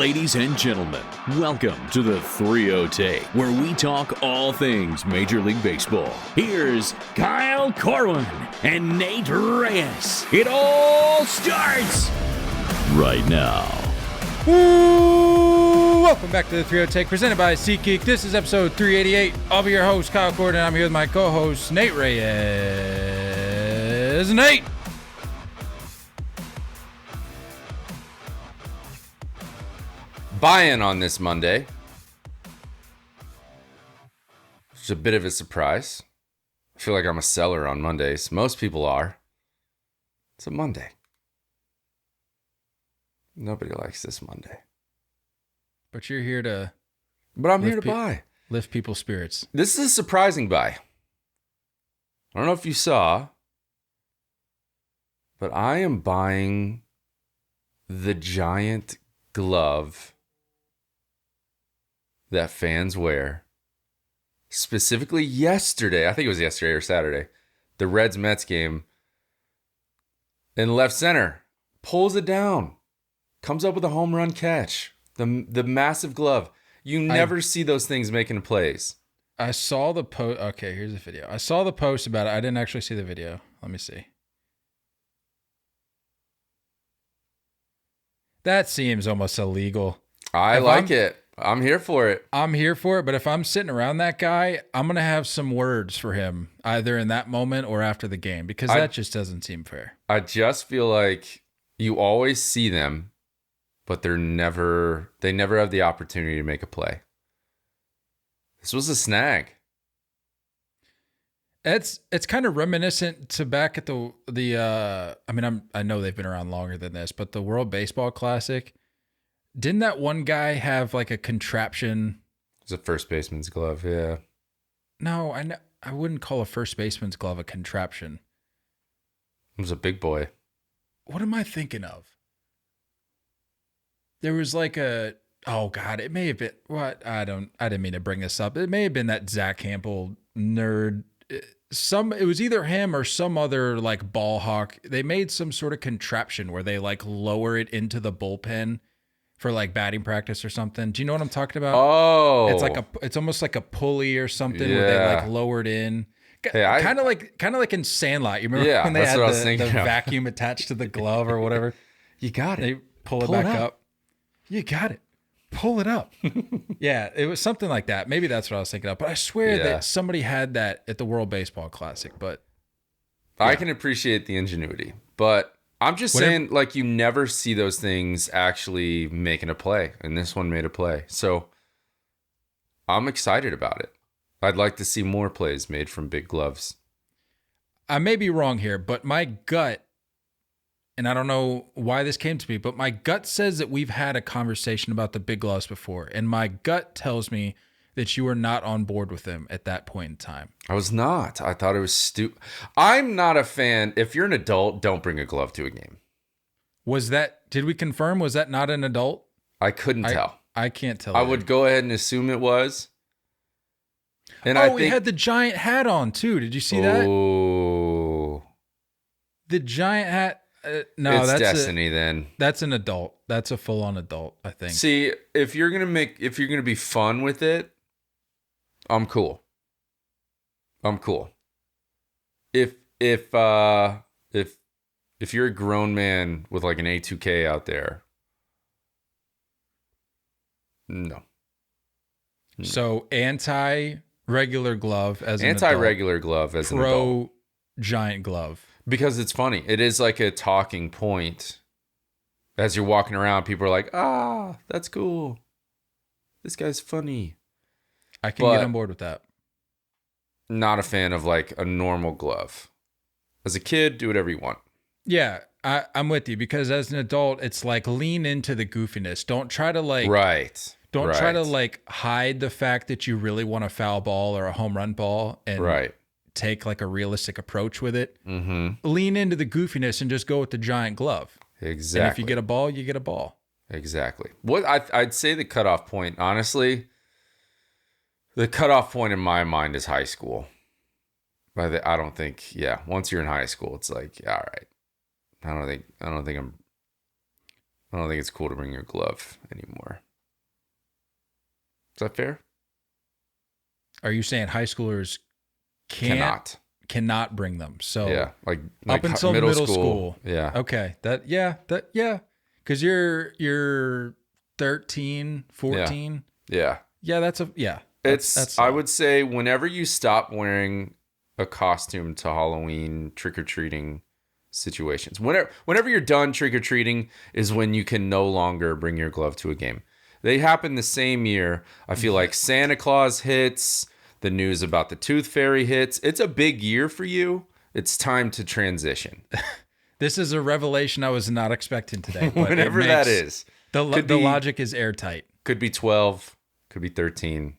Ladies and gentlemen, welcome to the 3-0-Take, where we talk all things Major League Baseball. Here's Kyle Corwin and Nate Reyes. It all starts right now. Ooh, welcome back to the 3-0-Take, presented by SeatGeek. This is episode 388. I'll be your host, Kyle Corwin, and I'm here with my co-host, Nate Reyes. Nate! Buy-in on this Monday. It's a bit of a surprise. I feel like I'm a seller on Mondays. Most people are. It's a Monday. Nobody likes this Monday. But you're here to... But I'm here to buy. Lift people's spirits. This is a surprising buy. I don't know if you saw, but I am buying the giant glove that fans wear. Specifically yesterday, I think it was yesterday or Saturday, the Reds-Mets game, in left center, pulls it down, comes up with a home run catch. The massive glove. You never see those things making plays. I saw the post. Okay, here's the video. I saw the post about it. I didn't actually see the video. Let me see. That seems almost illegal. I like it. I'm here for it. I'm here for it, but if I'm sitting around that guy, I'm going to have some words for him, either in that moment or after the game, because that just doesn't seem fair. I just feel like you always see them, but they never have the opportunity to make a play. This was a snag. It's kind of reminiscent to back at I know they've been around longer than this, but the World Baseball Classic. Didn't that one guy have like a contraption? It's a first baseman's glove, yeah. No, I wouldn't call a first baseman's glove a contraption. It was a big boy. What am I thinking of? There was like it may have been I didn't mean to bring this up. It may have been that Zach Campbell nerd. It was either him or some other like ball hawk. They made some sort of contraption where they like lower it into the bullpen for like batting practice or something. Do you know what I'm talking about? Oh, it's almost like a pulley or something where they like lowered in. Hey, kind of like in Sandlot. You remember when they had the vacuum attached to the glove or whatever? You got it. They pull it back up. You got it. Pull it up. Yeah, it was something like that. Maybe that's what I was thinking of. But I swear that somebody had that at the World Baseball Classic. But I can appreciate the ingenuity. But I'm just saying, like, you never see those things actually making a play. And this one made a play. So I'm excited about it. I'd like to see more plays made from big gloves. I may be wrong here, but my gut, and I don't know why this came to me, but my gut says that we've had a conversation about the big gloves before. And my gut tells me that you were not on board with them at that point in time. I was not. I thought it was stupid. I'm not a fan. If you're an adult, don't bring a glove to a game. Did we confirm, was that not an adult? I couldn't tell. I can't tell. I would go ahead and assume it was. And he had the giant hat on too. Did you see that? Oh. The giant hat. No, it's that's Destiny then. That's an adult. That's a full-on adult, I think. See, if you're gonna be fun with it, I'm cool. If you're a grown man with like an A2K out there, no. So anti-regular glove as an anti-regular glove as an adult. Pro giant glove. Because it's funny. It is like a talking point. As you're walking around, people are like, that's cool. This guy's funny. I can get on board with that. Not a fan of like a normal glove. As a kid, do whatever you want. Yeah, I'm with you. Because as an adult, it's like lean into the goofiness. Don't try to like... Right. Don't try to like hide the fact that you really want a foul ball or a home run ball. And take like a realistic approach with it. Mm-hmm. Lean into the goofiness and just go with the giant glove. Exactly. And if you get a ball, you get a ball. Exactly. What I'd say the cutoff point, honestly, the cutoff point in my mind is high school. But I don't think, once you're in high school, it's like, all right. I don't think I'm I don't think it's cool to bring your glove anymore. Is that fair? Are you saying high schoolers cannot bring them? So yeah, like up until middle school. Yeah. Okay. Because you're 13, 14. Yeah. Yeah, that's I would say whenever you stop wearing a costume to Halloween trick-or-treating situations, whenever you're done trick-or-treating is when you can no longer bring your glove to a game. They happen the same year. I feel like Santa Claus hits, the news about the Tooth Fairy hits. It's a big year for you. It's time to transition. This is a revelation I was not expecting today. But Whenever that is. The logic is airtight. Could be 12, could be 13.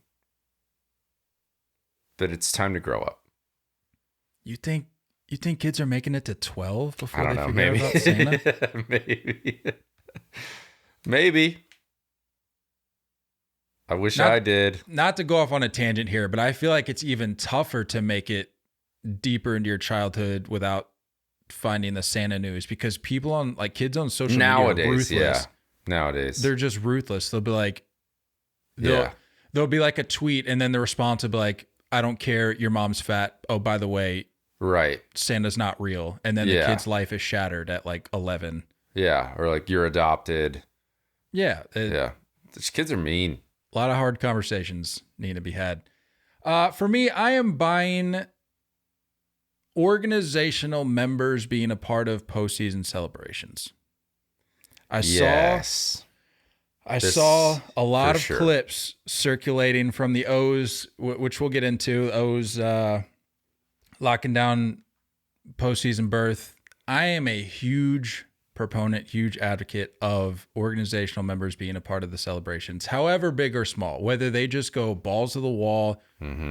But it's time to grow up. You think kids are making it to 12 before they figure maybe. out about Santa? Maybe. I wish I did. Not to go off on a tangent here, but I feel like it's even tougher to make it deeper into your childhood without finding the Santa news, because people kids on social media are ruthless. Yeah. Nowadays. They're just ruthless. They'll be like, there'll be like a tweet, and then the response will be like, I don't care, your mom's fat. Oh, by the way, right, Santa's not real. And then the kid's life is shattered at like 11. Yeah, or like you're adopted. Yeah. These kids are mean. A lot of hard conversations need to be had. For me, I am buying organizational members being a part of postseason celebrations. I saw a lot of clips circulating from the O's, which we'll get into. The O's locking down postseason berth. I am a huge proponent, huge advocate of organizational members being a part of the celebrations, however big or small, whether they just go balls to the wall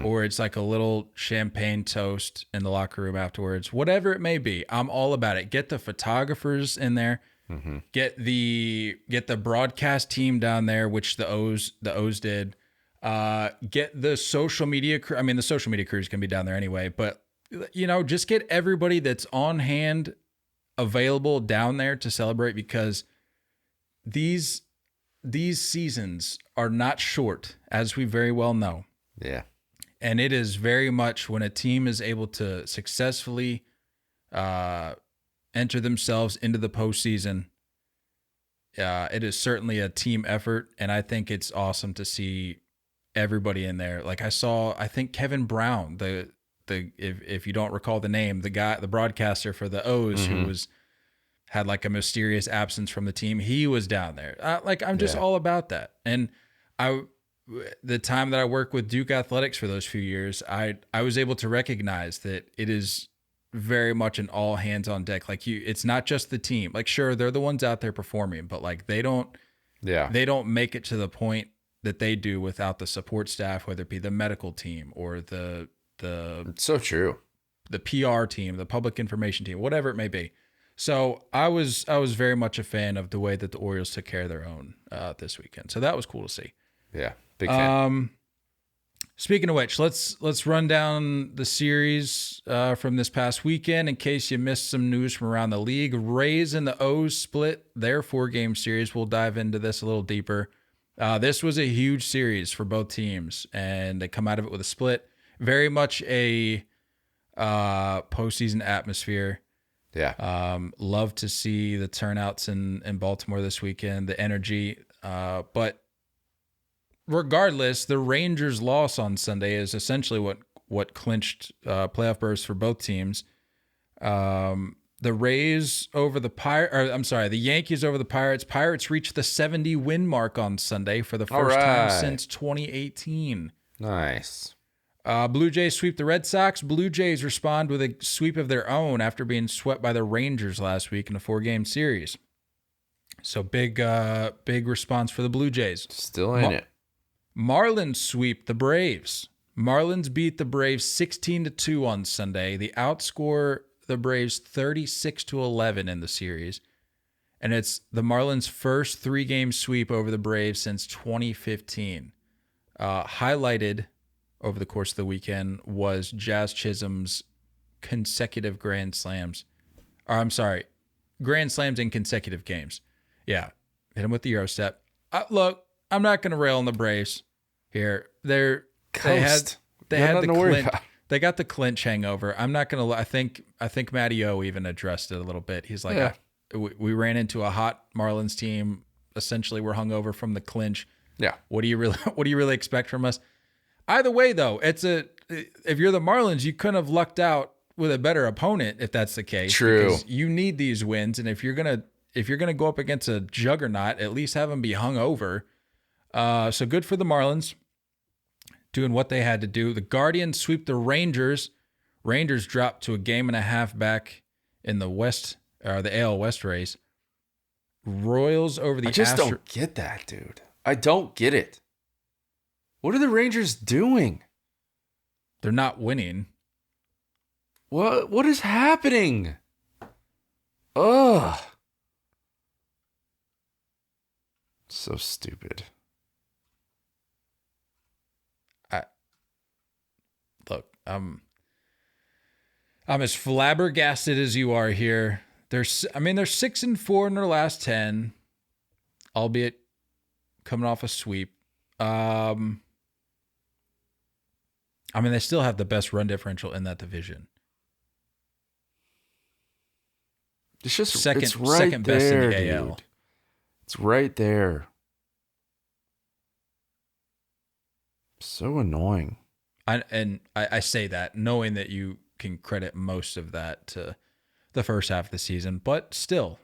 or it's like a little champagne toast in the locker room afterwards, whatever it may be. I'm all about it. Get the photographers in there. Get the broadcast team down there, which the O's did. Get the social media crew. I mean, the social media crews can be down there anyway, but just get everybody that's on hand available down there to celebrate, because these seasons are not short, as we very well know. Yeah. And it is very much when a team is able to successfully enter themselves into the postseason. It is certainly a team effort, and I think it's awesome to see everybody in there. Like I think Kevin Brown, if you don't recall the name, the broadcaster for the O's who had like a mysterious absence from the team, he was down there. I'm just all about that. And the time that I worked with Duke Athletics for those few years, I was able to recognize that it is very much an all hands on deck. Like it's not just the team. Like, sure, they're the ones out there performing, but like they don't make it to the point that they do without the support staff, whether it be the medical team or the It's so true. the PR team, the public information team, whatever it may be. So I was very much a fan of the way that the Orioles took care of their own this weekend. So that was cool to see. Yeah, big fan. Speaking of which, let's run down the series from this past weekend in case you missed some news from around the league. Rays and the O's split their 4-game series. We'll dive into this a little deeper. This was a huge series for both teams, and they come out of it with a split. Very much a postseason atmosphere. Yeah. Love to see the turnouts in Baltimore this weekend, the energy. But regardless, the Rangers' loss on Sunday is essentially what clinched playoff berths for both teams. The Rays over the Yankees over the Pirates. Pirates reached the 70 win mark on Sunday for the first time since 2018. Nice. Blue Jays sweep the Red Sox. Blue Jays respond with a sweep of their own after being swept by the Rangers last week in a 4-game series. So big response for the Blue Jays. Still in it. Marlins sweep the Braves. Marlins beat the Braves 16-2 on Sunday. They outscore the Braves 36-11 in the series. And it's the Marlins' first 3-game sweep over the Braves since 2015. Highlighted over the course of the weekend was Jazz Chisholm's consecutive grand slams. Grand slams in consecutive games. Yeah. Hit them with the Euro step. Look, I'm not going to rail on the Braves here. They had the clinch. They got the clinch hangover. I'm not going to. I think Matty O even addressed it a little bit. He's like, we ran into a hot Marlins team. Essentially, we're hungover from the clinch. Yeah. What do you really expect from us? Either way, though, if you're the Marlins, you couldn't have lucked out with a better opponent if that's the case. True. Because you need these wins, and if you're gonna go up against a juggernaut, at least have them be hungover. So good for the Marlins, doing what they had to do. The Guardians sweep the Rangers. Rangers dropped to a 1.5 back in the West, or the AL West race. Royals over the I don't get that, dude. I don't get it. What are the Rangers doing? They're not winning. What is happening? Ugh. So stupid. I'm as flabbergasted as you are here. They're 6-4 in their last 10, albeit coming off a sweep. They still have the best run differential in that division. It's just second right best there, in the AL. dude. It's right there. So annoying. I say that knowing that you can credit most of that to the first half of the season, but still,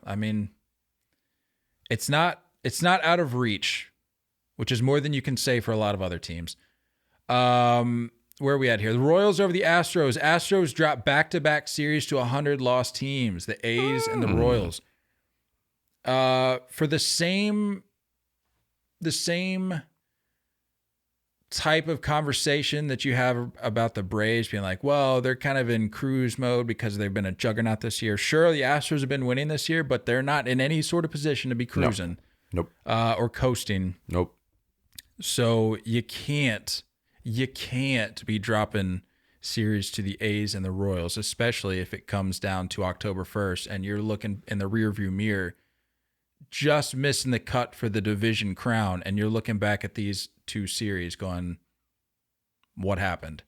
it's not out of reach, which is more than you can say for a lot of other teams. Where are we at here? The Royals over the Astros. Astros dropped back-to-back series to 100-loss teams, the A's and the Royals. For the same type of conversation that you have about the Braves being like, well, they're kind of in cruise mode because they've been a juggernaut this year. Sure, the Astros have been winning this year, but they're not in any sort of position to be cruising. Nope. Or coasting. Nope. So you can't be dropping series to the A's and the Royals, especially if it comes down to October 1st and you're looking in the rearview mirror, just missing the cut for the division crown, and you're looking back at these two series going, what happened?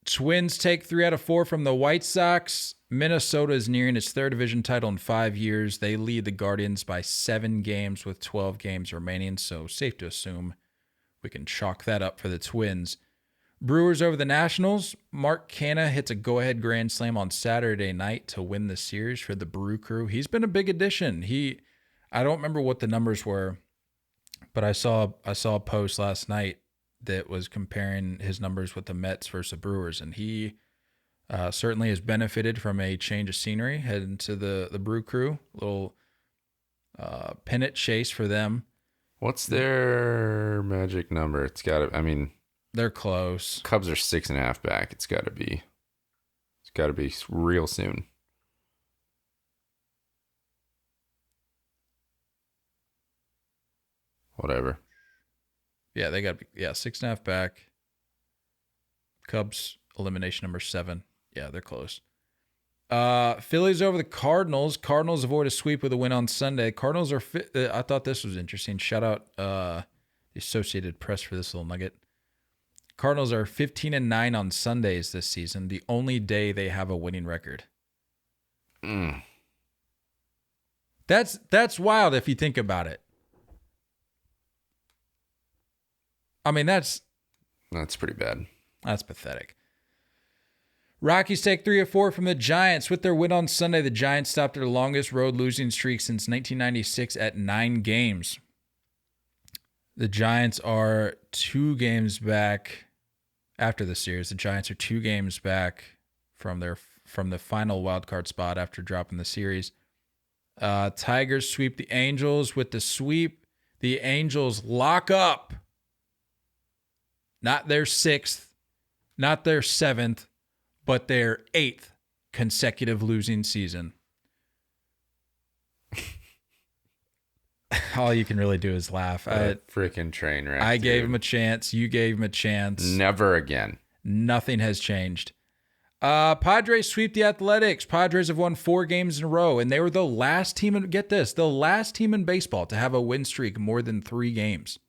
Twins take 3 out of 4 from the White Sox. Minnesota is nearing its third division title in 5 years. They lead the Guardians by 7 games with 12 games remaining, so safe to assume we can chalk that up for the Twins. Brewers over the Nationals. Mark Canha hits a go-ahead grand slam on Saturday night to win the series for the Brew Crew. He's been a big addition. I don't remember what the numbers were, but I saw a post last night that was comparing his numbers with the Mets versus the Brewers, and he certainly has benefited from a change of scenery heading to the Brew Crew. A little pennant chase for them. What's their magic number? It's got to, they're close. Cubs are 6.5 back. It's got to be real soon. Whatever. Yeah, they got to be 6.5 back. Cubs elimination number 7. Yeah, they're close. Phillies over the Cardinals. Cardinals avoid a sweep with a win on Sunday. Cardinals are I thought this was interesting. Shout out the Associated Press for this little nugget. Cardinals are 15-9 on Sundays this season, the only day they have a winning record. That's wild if you think about it. That's pretty bad. That's pathetic. Rockies take 3 of 4 from the Giants. With their win on Sunday, the Giants stopped their longest road losing streak since 1996 at 9 games. The Giants are 2 games back after the series. The Giants are 2 games back from the final wildcard spot after dropping the series. Tigers sweep the Angels. With the sweep, the Angels lock up. Not their 6th, not their 7th, but their 8th consecutive losing season. All you can really do is laugh. Freaking train wreck. I gave him a chance. You gave him a chance. Never again. Nothing has changed. Padres sweep the Athletics. Padres have won 4 games in a row, and they were the last team in, get this, the last team in baseball to have a win streak more than 3 games.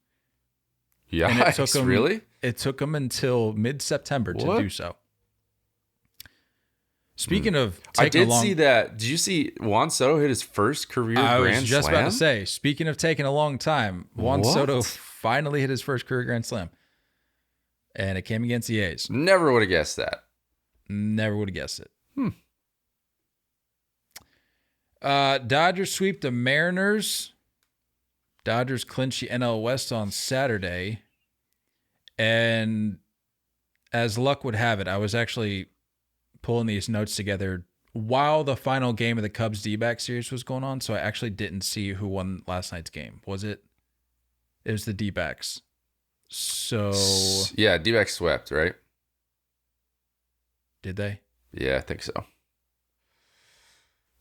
Yeah, And it took them, really? It took them until mid-September to do so. Speaking of taking I did see that. Did you see Juan Soto hit his first career Grand Slam? I was just about to say, speaking of taking a long time, Juan Soto finally hit his first career Grand Slam. And it came against the A's. Never would have guessed that. Never would have guessed it. Dodgers sweep the Mariners. Dodgers clinch the NL West on Saturday. And as luck would have it, I was actually pulling these notes together while the final game of the Cubs D-back series was going on, so I actually didn't see who won last night's game. Was it? It was the D-backs. So yeah, D-backs swept, right? Did they? Yeah, I think so.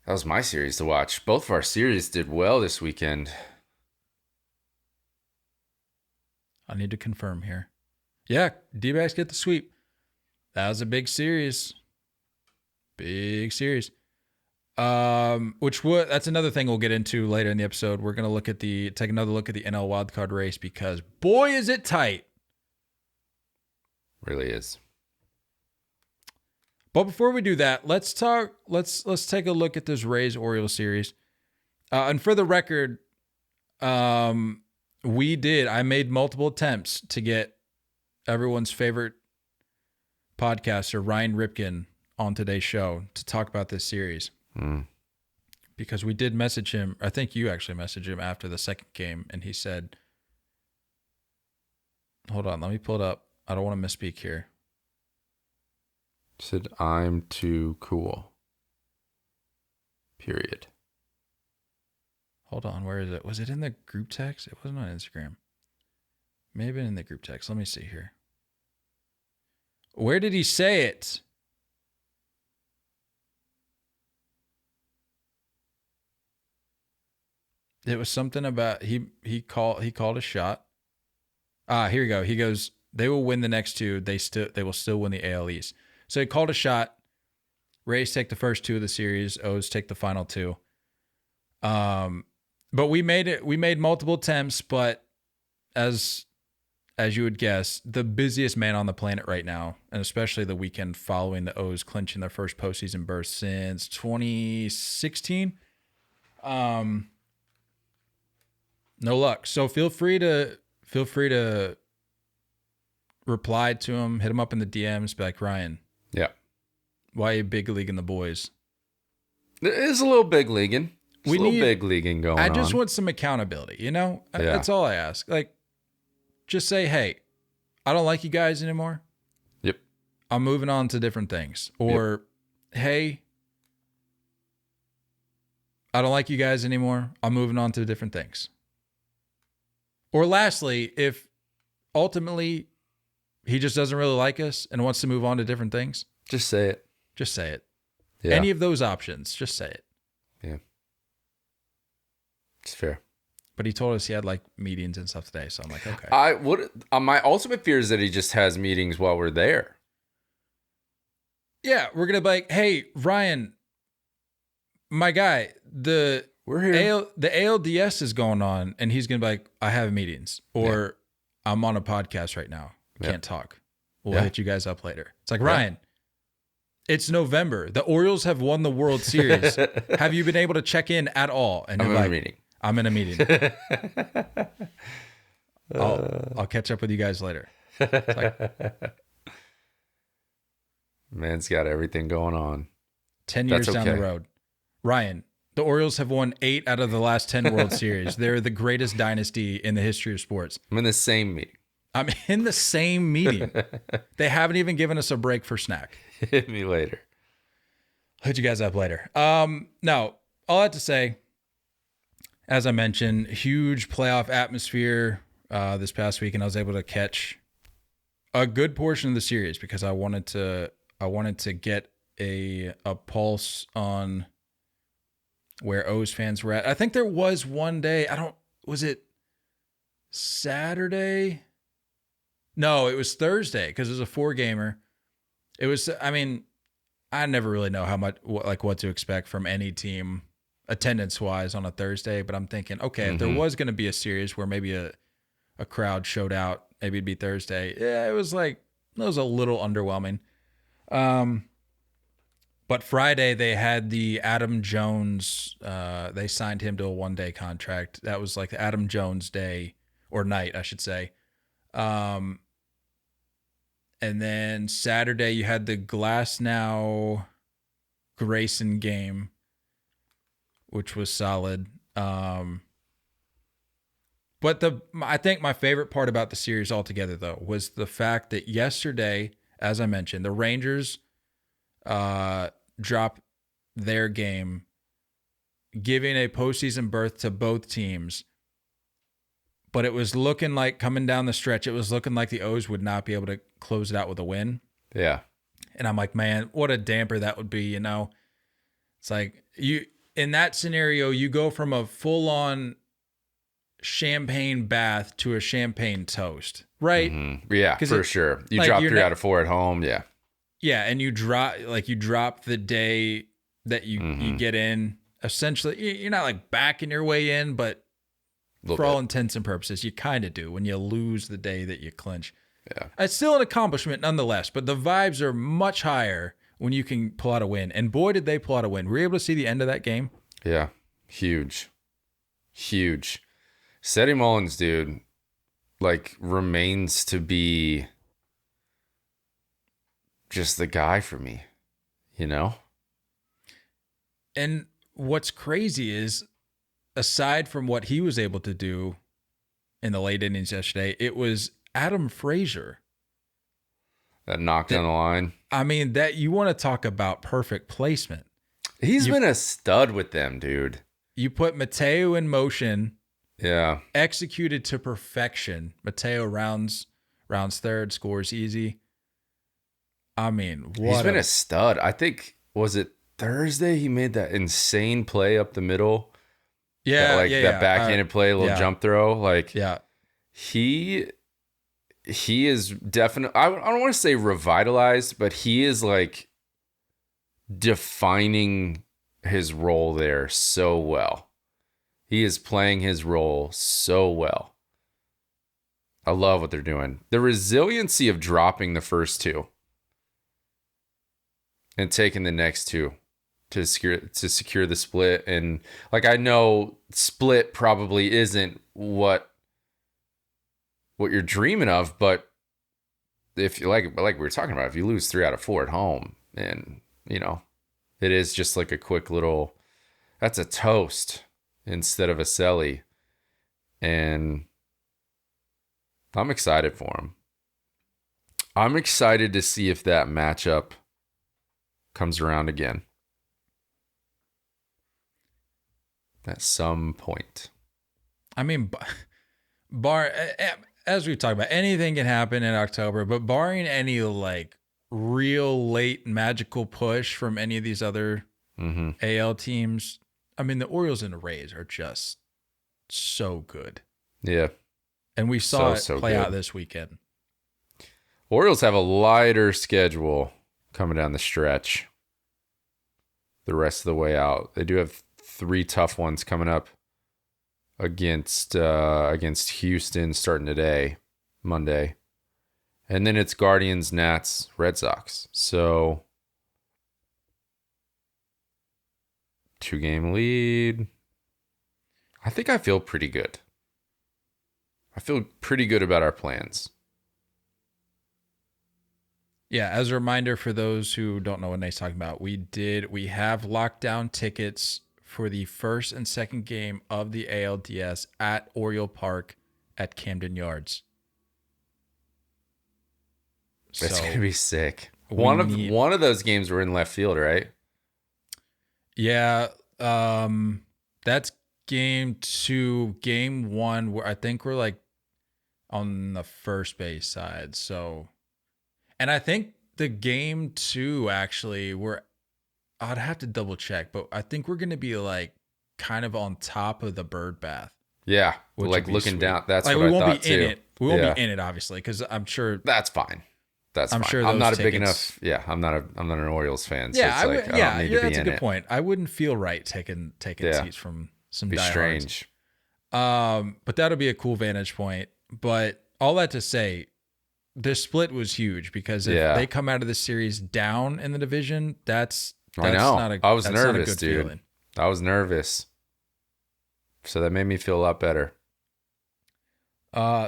That was my series to watch. Both of our series did well this weekend. I need to confirm here. Yeah, D-backs get the sweep. That was a big series. Big series. That's another thing we'll get into later in the episode. We're gonna take another look at the NL wildcard race because boy is it tight. Really is. But before we do that, let's take a look at this Rays Orioles series. And for the record, I made multiple attempts to get everyone's favorite podcaster, Ryan Ripken, on today's show to talk about this series. Because we did message him. I think you actually messaged him after the second game, and he said, hold on, let me pull it up. I don't want to misspeak here. Said, I'm too cool. Period. Hold on, where is it? Was it in the group text? It wasn't on Instagram. Maybe in the group text. Let me see here. Where did he say it? It was something about he called a shot. Here we go. He goes, they will win the next 2. They will still win the AL East. So he called a shot. Rays take the first 2 of the series. O's take the final 2. But we made multiple attempts, but as you would guess, the busiest man on the planet right now, and especially the weekend following the O's clinching their first postseason berth since 2016. No luck. So feel free to reply to him, hit him up in the DMs, be like, Ryan. Yeah. Why are you big leaguing the boys? It is a little big leaguing. Big leaguing going on. I just want some accountability, you know? Yeah. That's all I ask. Like, just say, hey, I don't like you guys anymore. Yep. I'm moving on to different things. Or, hey, I don't like you guys anymore. I'm moving on to different things. Or lastly, if ultimately he just doesn't really like us and wants to move on to different things, just say it. Just say it. Yeah. Any of those options, just say it. Yeah. It's fair. But he told us he had like meetings and stuff today, so I'm like, okay. My ultimate fear is that he just has meetings while we're there. Yeah, we're gonna be like, hey, Ryan, my guy, we're here. The ALDS is going on, and he's gonna be like, I have meetings, or I'm on a podcast right now, can't talk. We'll hit you guys up later. It's like, Ryan, it's November. The Orioles have won the World Series. Have you been able to check in at all? And you're like, I'm in a meeting. I'll catch up with you guys later. It's like, man's got everything going on. 10 years down the road. Ryan, the Orioles have won 8 out of the last 10 World Series. They're the greatest dynasty in the history of sports. I'm in the same meeting. I'm in the same meeting. They haven't even given us a break for snack. Hit me later. I'll hit you guys up later. No, all that to say, as I mentioned, huge playoff atmosphere this past week, and I was able to catch a good portion of the series because I wanted to get a pulse on where O's fans were at. I think there was one day, was it Saturday? No, it was Thursday because it was a 4-gamer. It was, I never really know what to expect from any team attendance wise on a Thursday, but I'm thinking, okay, if there was going to be a series where maybe a crowd showed out, maybe it'd be Thursday. Yeah, it was a little underwhelming. But Friday they had the Adam Jones, they signed him to a 1-day contract. That was like the Adam Jones day or night, I should say. And then Saturday you had the Glasnow Grayson game, which was solid. But I think my favorite part about the series altogether, though, was the fact that yesterday, as I mentioned, the Rangers dropped their game, giving a postseason berth to both teams. But it was looking like, coming down the stretch, it was looking like the O's would not be able to close it out with a win. Yeah. And I'm like, man, what a damper that would be, you know? It's like, in that scenario, you go from a full-on champagne bath to a champagne toast, right? Mm-hmm. Yeah, for sure. You drop 3 out of 4 at home, yeah. Yeah, and you drop the day that you get in. Essentially, you're not like backing your way in, but for all intents and purposes, you kind of do when you lose the day that you clinch. Yeah, it's still an accomplishment nonetheless, but the vibes are much higher when you can pull out a win. And boy, did they pull out a win. Were you able to see the end of that game? Yeah, huge. Seti Mullins, dude, like, remains to be just the guy for me, you know? And what's crazy is, aside from what he was able to do in the late innings yesterday, it was Adam Frazier that knocked on the line. I mean, that you want to talk about perfect placement. He's been a stud with them, dude. You put Mateo in motion. Yeah. Executed to perfection. Mateo rounds third, scores easy. I mean, he's been a stud. I think, was it Thursday he made that insane play up the middle? Yeah, that backhanded play, a little jump throw. Like, yeah. He is definitely, I don't want to say revitalized, but he is like defining his role there so well. He is playing his role so well. I love what they're doing. The resiliency of dropping the first 2 and taking the next 2 to secure the split. And like, I know split probably isn't what you're dreaming of, but if you like we were talking about, if you lose 3 out of 4 at home, and you know, it is just like a quick little, that's a toast instead of a celly. And I'm excited for him. I'm excited to see if that matchup comes around again at some point. I mean, as we've talked about, anything can happen in October, but barring any like real late magical push from any of these other AL teams, I mean, the Orioles and the Rays are just so good. Yeah. And we saw it play out this weekend. Orioles have a lighter schedule coming down the stretch the rest of the way out. They do have 3 tough ones coming up against Houston starting today, Monday. And then it's Guardians, Nats, Red Sox. So 2-game lead. I think I feel pretty good. I feel pretty good about our plans. Yeah, as a reminder for those who don't know what Nate's talking about, we have locked down tickets for the first and second game of the ALDS at Oriole Park at Camden Yards. It's gonna be sick. One of those games were in left field, right? Yeah, that's game 2. Game 1, where I think we're like on the first base side. So, and I think the game 2 actually, I'd have to double check, but I think we're gonna be like kind of on top of the bird bath. Yeah, like looking down. That's like, what I thought We won't be in too. it. We won't be in it, obviously, because I'm sure that's fine. that's I'm fine. sure I'm those not a big tickets- enough. Yeah, I'm not an Orioles fan. So Yeah, it's I like, would. I don't need to be That's a in good it. point. I wouldn't feel right taking Yeah. seats from some Be diehards. strange. But that'll be a cool vantage point. But all that to say, this split was huge because if they come out of the series down in the division, that's I know. I was that's nervous, not a good dude. feeling. I was nervous. So that made me feel a lot better.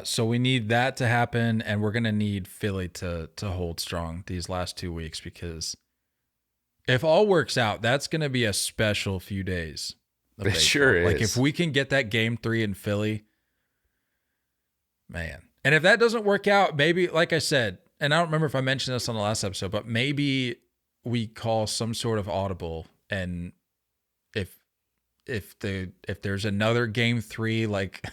So we need that to happen, and we're gonna need Philly to hold strong these last 2 weeks, because if all works out, that's gonna be a special few days. It sure is. Like if we can get that game 3 in Philly, man. And if that doesn't work out, maybe, like I said, and I don't remember if I mentioned this on the last episode, but maybe we call some sort of audible, and if there's another game 3 like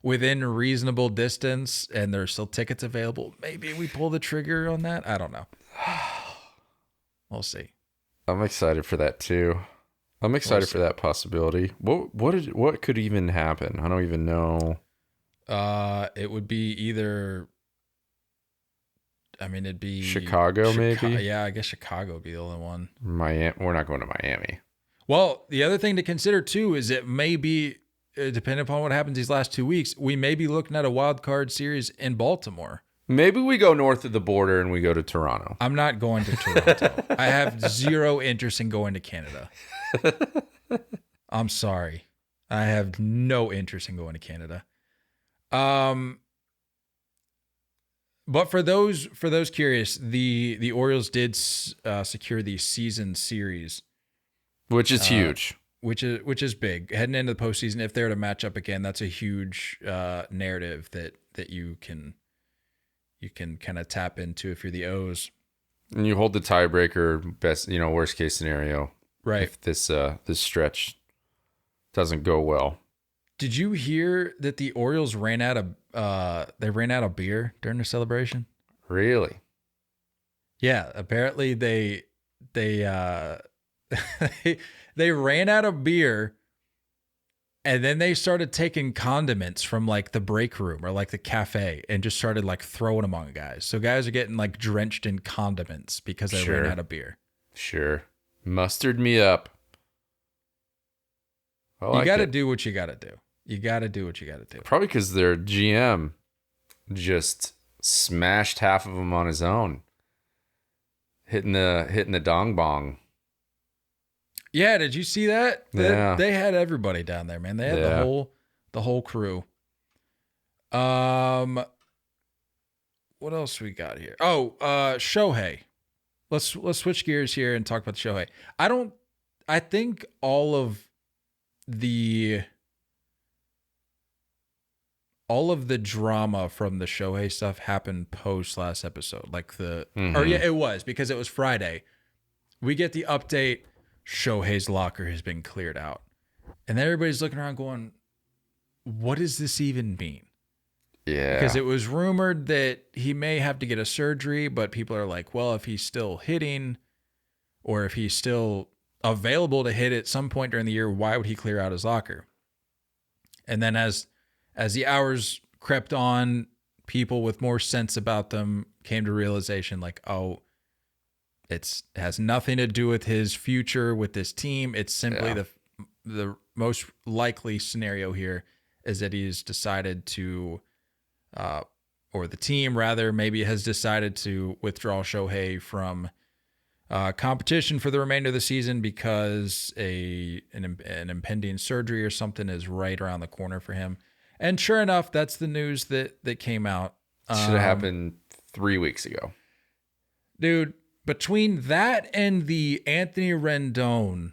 within reasonable distance and there's still tickets available, maybe we pull the trigger on that. I don't know. We'll see. I'm excited for that too. I'm excited for that possibility. What could even happen? I don't even know. It would be either. I mean, it'd be Chicago, maybe. Yeah, I guess Chicago would be the only one. Miami. We're not going to Miami. Well, the other thing to consider too is it may be, depending upon what happens these last 2 weeks, we may be looking at a wild card series in Baltimore. Maybe we go north of the border and we go to Toronto. I'm not going to Toronto. I have zero interest in going to Canada. I'm sorry. I have no interest in going to Canada. But for those curious, the Orioles did secure the season series, which is huge. Which is big. Heading into the postseason, if they're to match up again, that's a huge narrative that you can kind of tap into if you're the O's. And you hold the tiebreaker, best, worst case scenario. Right. If this stretch doesn't go well. Did you hear that the Orioles ran out of beer during their celebration? Really? Yeah, apparently they they ran out of beer, and then they started taking condiments from like the break room or like the cafe and just started like throwing them on guys. So guys are getting like drenched in condiments because they ran out of beer. Sure. Mustard me up. You got to do what you got to do. You got to do what you got to do. Probably because their GM just smashed half of them on his own, hitting the dong bong. Yeah, did you see that? Yeah. They had everybody down there, man. They had the whole crew. What else we got here? Oh, Shohei. Let's switch gears here and talk about Shohei. I think all of the drama from the Shohei stuff happened post last episode. Like it was, because it was Friday. We get the update. Shohei's locker has been cleared out. And then everybody's looking around going, what does this even mean? Yeah. Because it was rumored that he may have to get a surgery, but people are like, well, if he's still hitting or if he's still available to hit at some point during the year, why would he clear out his locker? And then as the hours crept on, people with more sense about them came to realization like, oh, it has nothing to do with his future with this team. It's simply the most likely scenario here is that he's decided to, or the team rather, maybe has decided to withdraw Shohei from competition for the remainder of the season because an impending surgery or something is right around the corner for him. And sure enough, that's the news that came out. Should have happened 3 weeks ago. Dude, between that and the Anthony Rendon.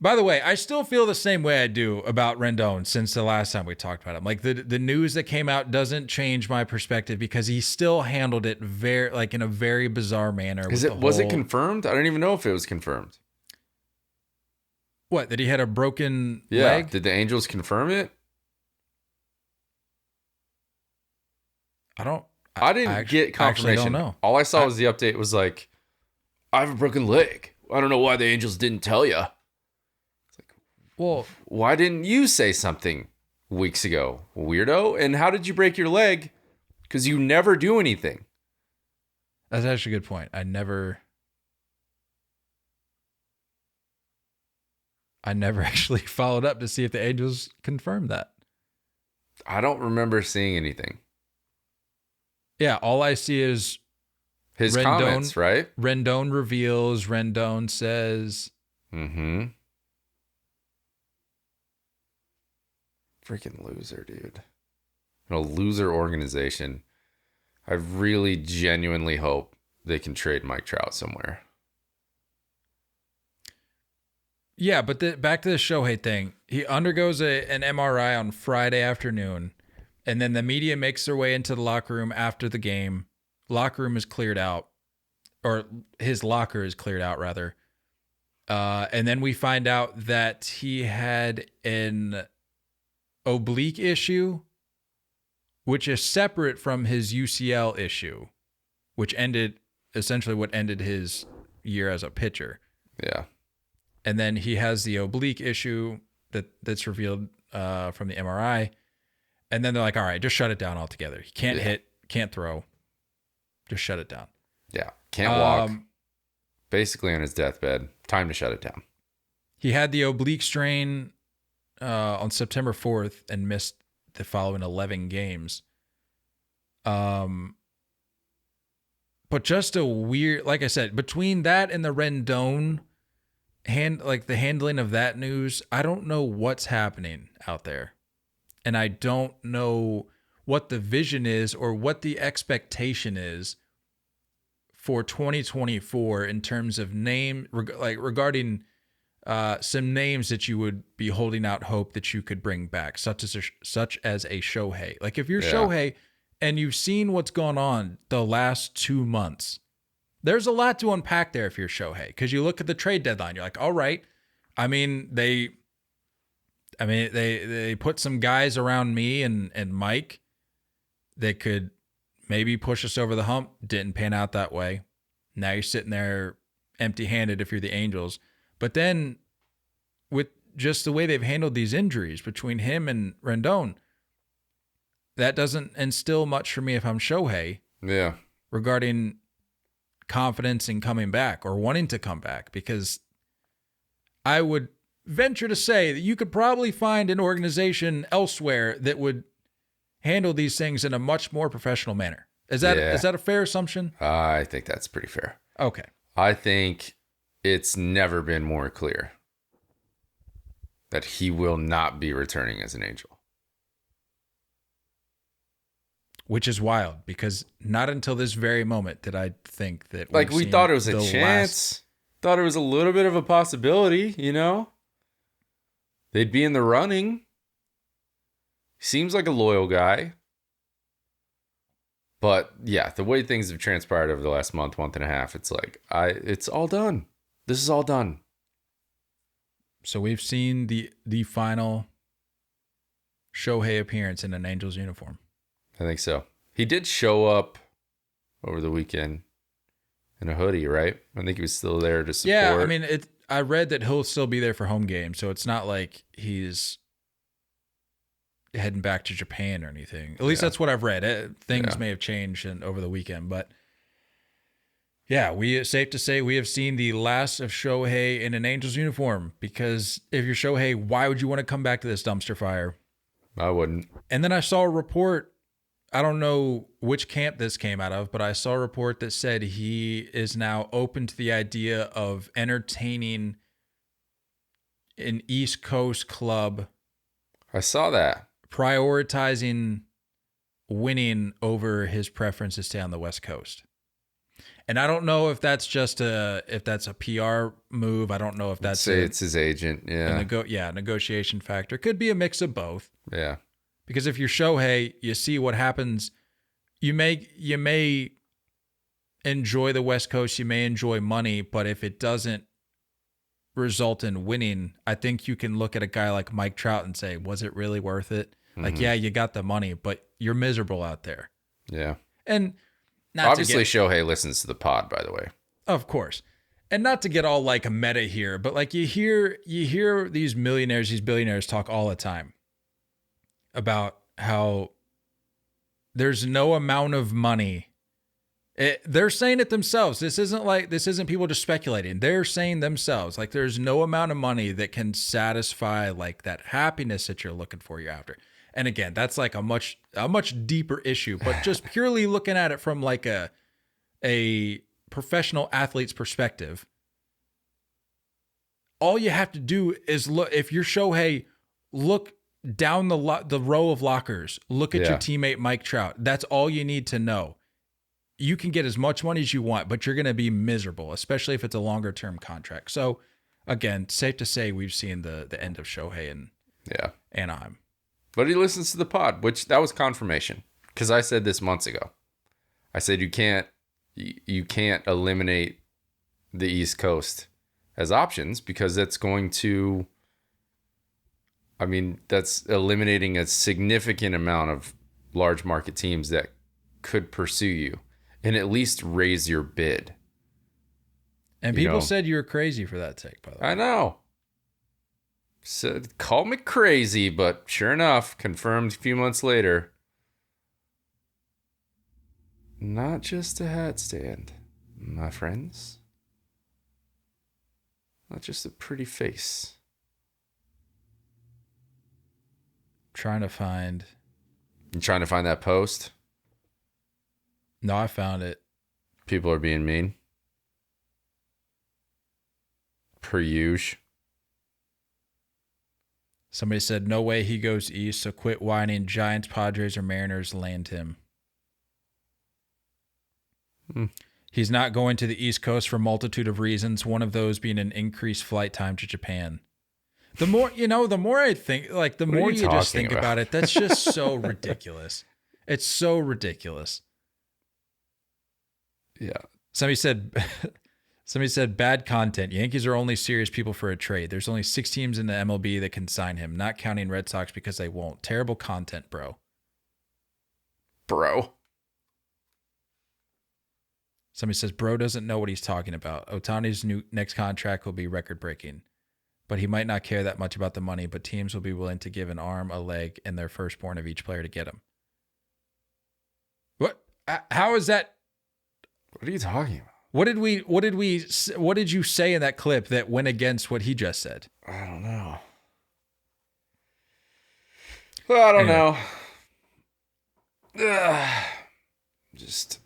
By the way, I still feel the same way I do about Rendon since the last time we talked about him. Like the news that came out doesn't change my perspective because he still handled it in a very bizarre manner. Was it confirmed? I don't even know if it was confirmed. What, that he had a broken leg? Did the Angels confirm it? I didn't get confirmation. I don't know. All I saw was the update was like, I have a broken leg. I don't know why the Angels didn't tell you. It's like, well, why didn't you say something weeks ago, weirdo? And how did you break your leg? Because you never do anything. That's actually a good point. I never actually followed up to see if the Angels confirmed that. I don't remember seeing anything. Yeah, all I see is His Rendon, comments, right? Rendon reveals, Rendon says. Mm-hmm. Freaking loser, dude. A loser organization. I really genuinely hope they can trade Mike Trout somewhere. Yeah, but back to the Shohei thing. He undergoes an MRI on Friday afternoon, and then the media makes their way into the locker room after the game. Locker room is cleared out, or his locker is cleared out, rather. And then we find out that he had an oblique issue, which is separate from his UCL issue, which essentially what ended his year as a pitcher. Yeah. And then he has the oblique issue that's revealed from the MRI. And then they're like, all right, just shut it down altogether. He can't hit, can't throw. Just shut it down. Yeah. Can't walk. Basically on his deathbed. Time to shut it down. He had the oblique strain on September 4th and missed the following 11 games. But just a weird, like I said, between that and the Rendon the handling of that news, I don't know what's happening out there. And I don't know what the vision is or what the expectation is for 2024 in terms of regarding some names that you would be holding out hope that you could bring back, such as a Shohei. Like if you're Shohei and you've seen what's gone on the last 2 months, there's a lot to unpack there if you're Shohei, because you look at the trade deadline, you're like, all right. They put some guys around me and Mike that could maybe push us over the hump. Didn't pan out that way. Now you're sitting there empty-handed if you're the Angels. But then with just the way they've handled these injuries between him and Rendon, that doesn't instill much for me if I'm Shohei. Yeah. Regarding confidence in coming back or wanting to come back, because I would venture to say that you could probably find an organization elsewhere that would handle these things in a much more professional manner. Is that a fair assumption? I think that's pretty fair. Okay. I think it's never been more clear that he will not be returning as an Angel. Which is wild, because not until this very moment did I think that we thought it was a chance. Thought it was a little bit of a possibility, you know? They'd be in the running. Seems like a loyal guy. But yeah, the way things have transpired over the last month and a half, it's like, it's all done. This is all done. So we've seen the final Shohei appearance in an Angels uniform. I think so. He did show up over the weekend in a hoodie, right? I think he was still there to support. Yeah, I mean, I read that he'll still be there for home games, so it's not like he's heading back to Japan or anything. At least that's what I've read. Things may have changed over the weekend, but yeah, it's safe to say we have seen the last of Shohei in an Angels uniform, because if you're Shohei, why would you want to come back to this dumpster fire? I wouldn't. And then I saw a report, I don't know which camp this came out of, but I saw a report that said he is now open to the idea of entertaining an East Coast club. I saw that. Prioritizing winning over his preference to stay on the West Coast. And I don't know if that's just a PR move. I don't know if that's it's his agent. Yeah. Negotiation factor. Could be a mix of both. Yeah. Because if you're Shohei, you see what happens. You may enjoy the West Coast, you may enjoy money, but if it doesn't result in winning, I think you can look at a guy like Mike Trout and say, was it really worth it? Mm-hmm. Like, yeah, you got the money, but you're miserable out there. Yeah. And obviously Shohei listens to the pod, by the way. Of course. And not to get all like a meta here, but like you hear these millionaires, these billionaires talk all the time about how there's no amount of money They're saying it themselves. This isn't people just speculating. They're saying themselves, like, there's no amount of money that can satisfy like that happiness that you're looking for, you're after. And again, that's like a much deeper issue, but just purely looking at it from like a professional athlete's perspective, all you have to do is look. If you're Shohei, look down the row of lockers. Look at your teammate Mike Trout. That's all you need to know. You can get as much money as you want, but you're going to be miserable, especially if it's a longer term contract. So, again, safe to say we've seen the end of Shohei in Anaheim. But he listens to the pod, which that was confirmation, because I said this months ago. I said you can't eliminate the East Coast as options because that's going to. I mean, that's eliminating a significant amount of large market teams that could pursue you and at least raise your bid. And people said you were crazy for that take, by the way. I know. So, call me crazy, but sure enough, confirmed a few months later. Not just a hat stand, my friends. Not just a pretty face. Trying to find. You trying to find that post? No, I found it. People are being mean. Per usual. Somebody said, no way he goes east, so quit whining. Giants, Padres, or Mariners land him. He's not going to the East Coast for a multitude of reasons, one of those being an increased flight time to Japan. The more I think, like, the more you just think about it, that's just so ridiculous. It's so ridiculous. Yeah. Somebody said, bad content. Yankees are only serious people for a trade. There's only 6 teams in the MLB that can sign him, not counting Red Sox because they won't. Terrible content, bro. Somebody says, bro doesn't know what he's talking about. Ohtani's next contract will be record-breaking, but he might not care that much about the money, but teams will be willing to give an arm, a leg, and their firstborn of each player to get him. What? How is that? What are you talking about? What did you say in that clip that went against what he just said? I don't know. I don't know. Just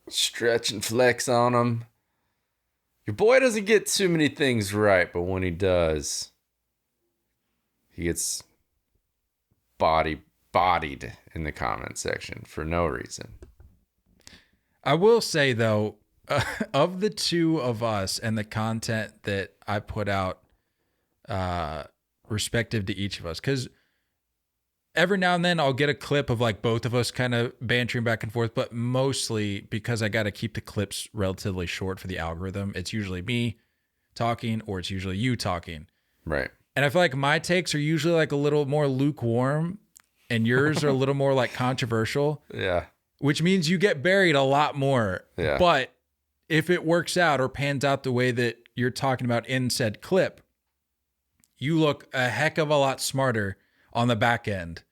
stretch and flex on him. Your boy doesn't get too many things right, but when he does, he gets bodied in the comment section for no reason. I will say, though, of the two of us and the content that I put out respective to each of us, because every now and then I'll get a clip of like both of us kind of bantering back and forth, but mostly because I got to keep the clips relatively short for the algorithm. It's usually me talking or it's usually you talking. Right. And I feel like my takes are usually like a little more lukewarm and yours are a little more like controversial. Yeah. Which means you get buried a lot more. Yeah. But if it works out or pans out the way that you're talking about in said clip, you look a heck of a lot smarter on the back end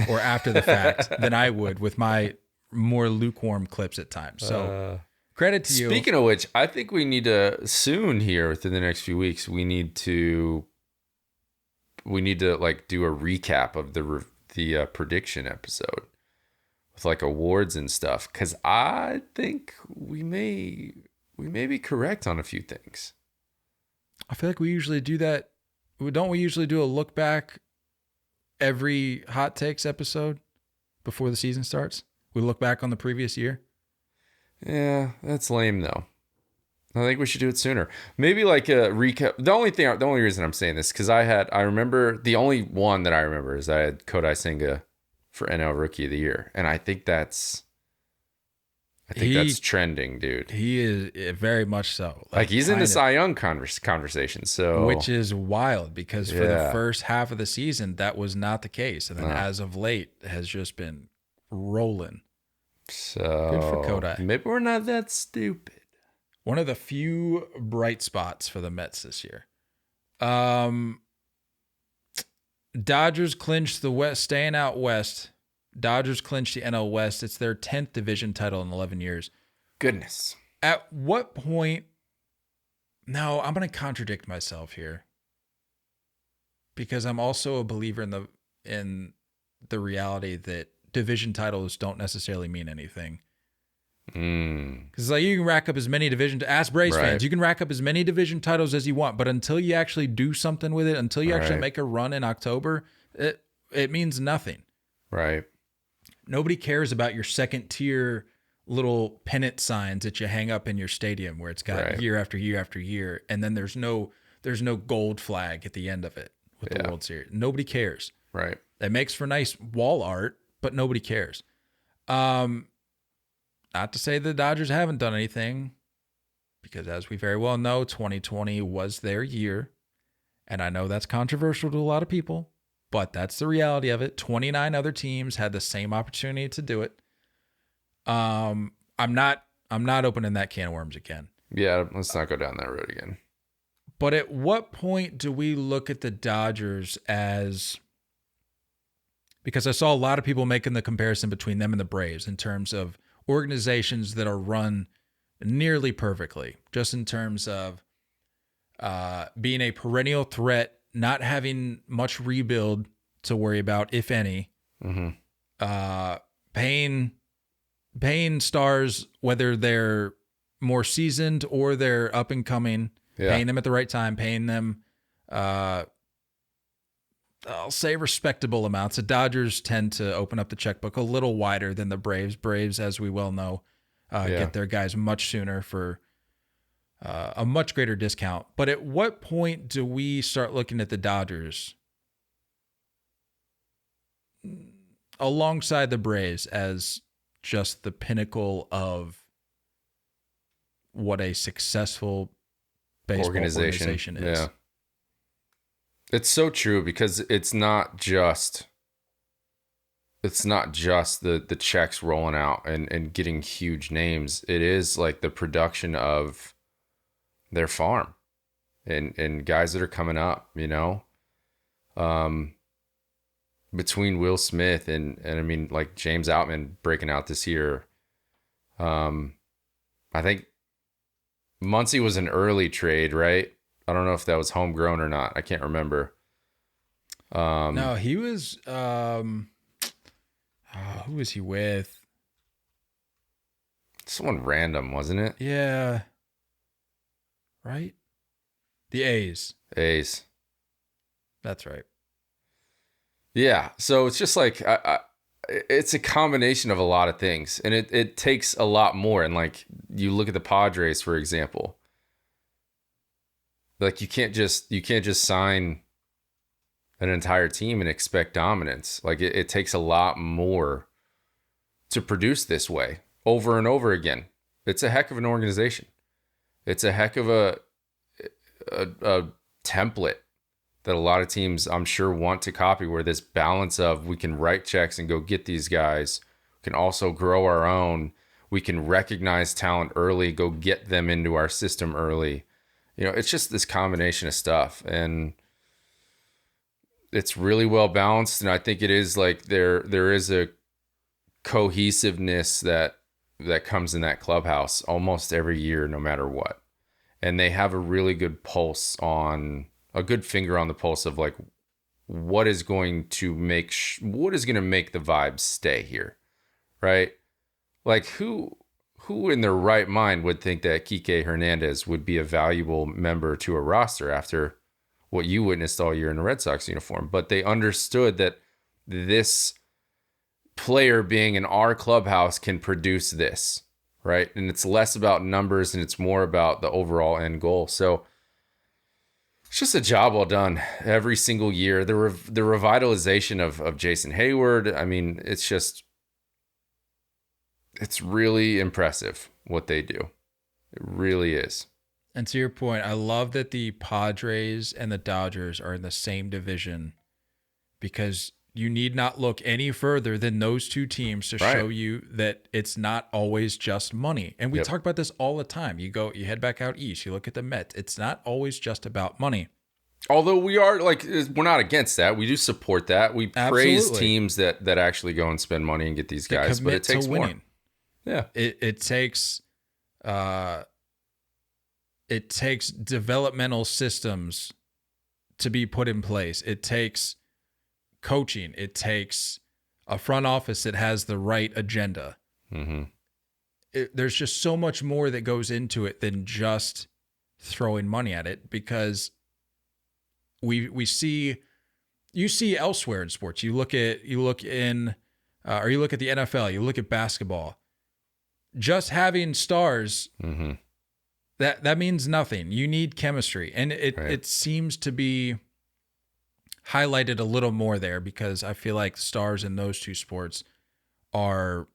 or after the fact than I would with my more lukewarm clips at times. So credit to you. Speaking of which, I think we need to soon here within the next few weeks, we need to like do a recap of the prediction episode with like awards and stuff. Cause I think we may be correct on a few things. I feel like we usually do that. Don't we usually do a look back every hot takes episode before the season starts? We look back on the previous year. Yeah, that's lame though. I think we should do it sooner. Maybe like a recap. The only reason I'm saying this because I remember the only one that I remember is I had Kodai Senga for NL Rookie of the Year, and I think that's trending, dude. He is very much so. Like he's in the Cy Young conversation, so which is wild because for the first half of the season that was not the case, and then as of late has just been rolling. So good for Kodai. Maybe we're not that stupid. One of the few bright spots for the Mets this year. Dodgers clinched the West, staying out west. Dodgers clinched the NL West. It's their 10th division title in 11 years. Goodness. At what point? No, I'm going to contradict myself here, because I'm also a believer in the reality that division titles don't necessarily mean anything. Because like, you can rack up as many division. Ask Braves fans, you can rack up as many division titles as you want, but until you actually do something with it, until you actually make a run in October, it means nothing. Right. Nobody cares about your second tier little pennant signs that you hang up in your stadium where it's got year after year after year, and then there's no gold flag at the end of it with the World Series. Nobody cares. Right. It makes for nice wall art, but nobody cares. Not to say the Dodgers haven't done anything, because as we very well know, 2020 was their year, and I know that's controversial to a lot of people, but that's the reality of it. 29 other teams had the same opportunity to do it. I'm not opening that can of worms again. Yeah, let's not go down that road again. But at what point do we look at the Dodgers as, because I saw a lot of people making the comparison between them and the Braves in terms of organizations that are run nearly perfectly, just in terms of being a perennial threat, not having much rebuild to worry about, if any, paying stars, whether they're more seasoned or they're up and coming, paying them at the right time, paying them, I'll say respectable amounts. The Dodgers tend to open up the checkbook a little wider than the Braves. Braves, as we well know, get their guys much sooner for a much greater discount. But at what point do we start looking at the Dodgers alongside the Braves as just the pinnacle of what a successful baseball organization is? Yeah. It's so true, because it's not just the checks rolling out and getting huge names. It is like the production of their farm and guys that are coming up, between Will Smith and I mean, like James Outman breaking out this year. I think Muncy was an early trade, right? I don't know if that was homegrown or not. I can't remember. No, he was. Who was he with? Someone random, wasn't it? Yeah. Right? The A's. A's. That's right. Yeah. So it's just like, it's a combination of a lot of things, and it takes a lot more. And like, you look at the Padres, for example, like you can't just sign an entire team and expect dominance. Like it takes a lot more to produce this way over and over again. It's a heck of an organization. It's a heck of a template that a lot of teams, I'm sure, want to copy, where this balance of, we can write checks and go get these guys, we can also grow our own, we can recognize talent early, go get them into our system early. It's just this combination of stuff, and it's really well balanced. And I think it is like there is a cohesiveness that comes in that clubhouse almost every year, no matter what. And they have a really good a good finger on the pulse of like, what is going to make the vibes stay here, right? Like who in their right mind would think that Kike Hernandez would be a valuable member to a roster after what you witnessed all year in a Red Sox uniform? But they understood that this player being in our clubhouse can produce this, right? And it's less about numbers and it's more about the overall end goal. So it's just a job well done every single year. The revitalization of Jason Hayward, I mean, it's really impressive what they do. It really is. And to your point, I love that the Padres and the Dodgers are in the same division, because you need not look any further than those two teams to show you that it's not always just money. And we talk about this all the time. You head back out east, you look at the Mets. It's not always just about money. Although we are we're not against that. We do support that. We praise Absolutely. teams that actually go and spend money and get these guys, but it takes more. Yeah. It takes developmental systems to be put in place. It takes coaching. It takes a front office that has the right agenda. Mm-hmm. There's just so much more that goes into it than just throwing money at it, because you see elsewhere in sports. You look at the NFL, you look at basketball. Just having stars, Mm-hmm. that means nothing. You need chemistry, and it seems to be highlighted a little more there, because I feel like stars in those two sports are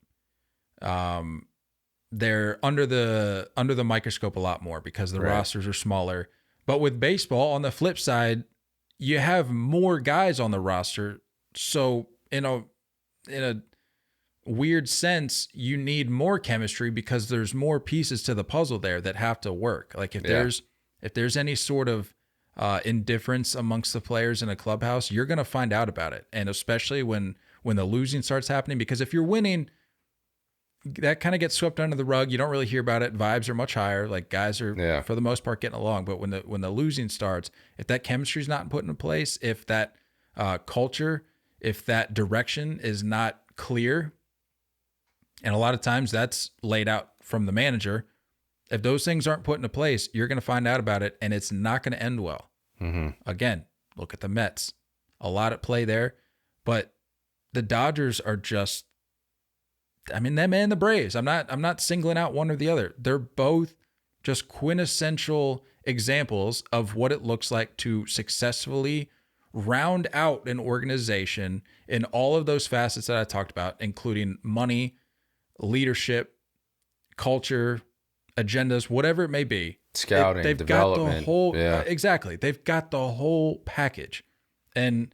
they're under the microscope a lot more because the rosters are smaller. But with baseball, on the flip side, you have more guys on the roster, so in a weird sense, you need more chemistry because there's more pieces to the puzzle there that have to work. Like if there's any sort of indifference amongst the players in a clubhouse, you're going to find out about it. And especially when the losing starts happening, because if you're winning, that kind of gets swept under the rug. You don't really hear about it. Vibes are much higher. Like guys are for the most part getting along. But when the losing starts, if that chemistry is not put into place, if that culture, if that direction is not clear, and a lot of times that's laid out from the manager, if those things aren't put into place, you're going to find out about it, and it's not going to end well. Mm-hmm. Again, look at the Mets. A lot at play there, but the Dodgers are just, I mean, them and the Braves. I'm not singling out one or the other. They're both just quintessential examples of what it looks like to successfully round out an organization in all of those facets that I talked about, including money, leadership, culture, agendas, whatever it may be. Scouting, they've development. got the whole exactly. They've got the whole package, and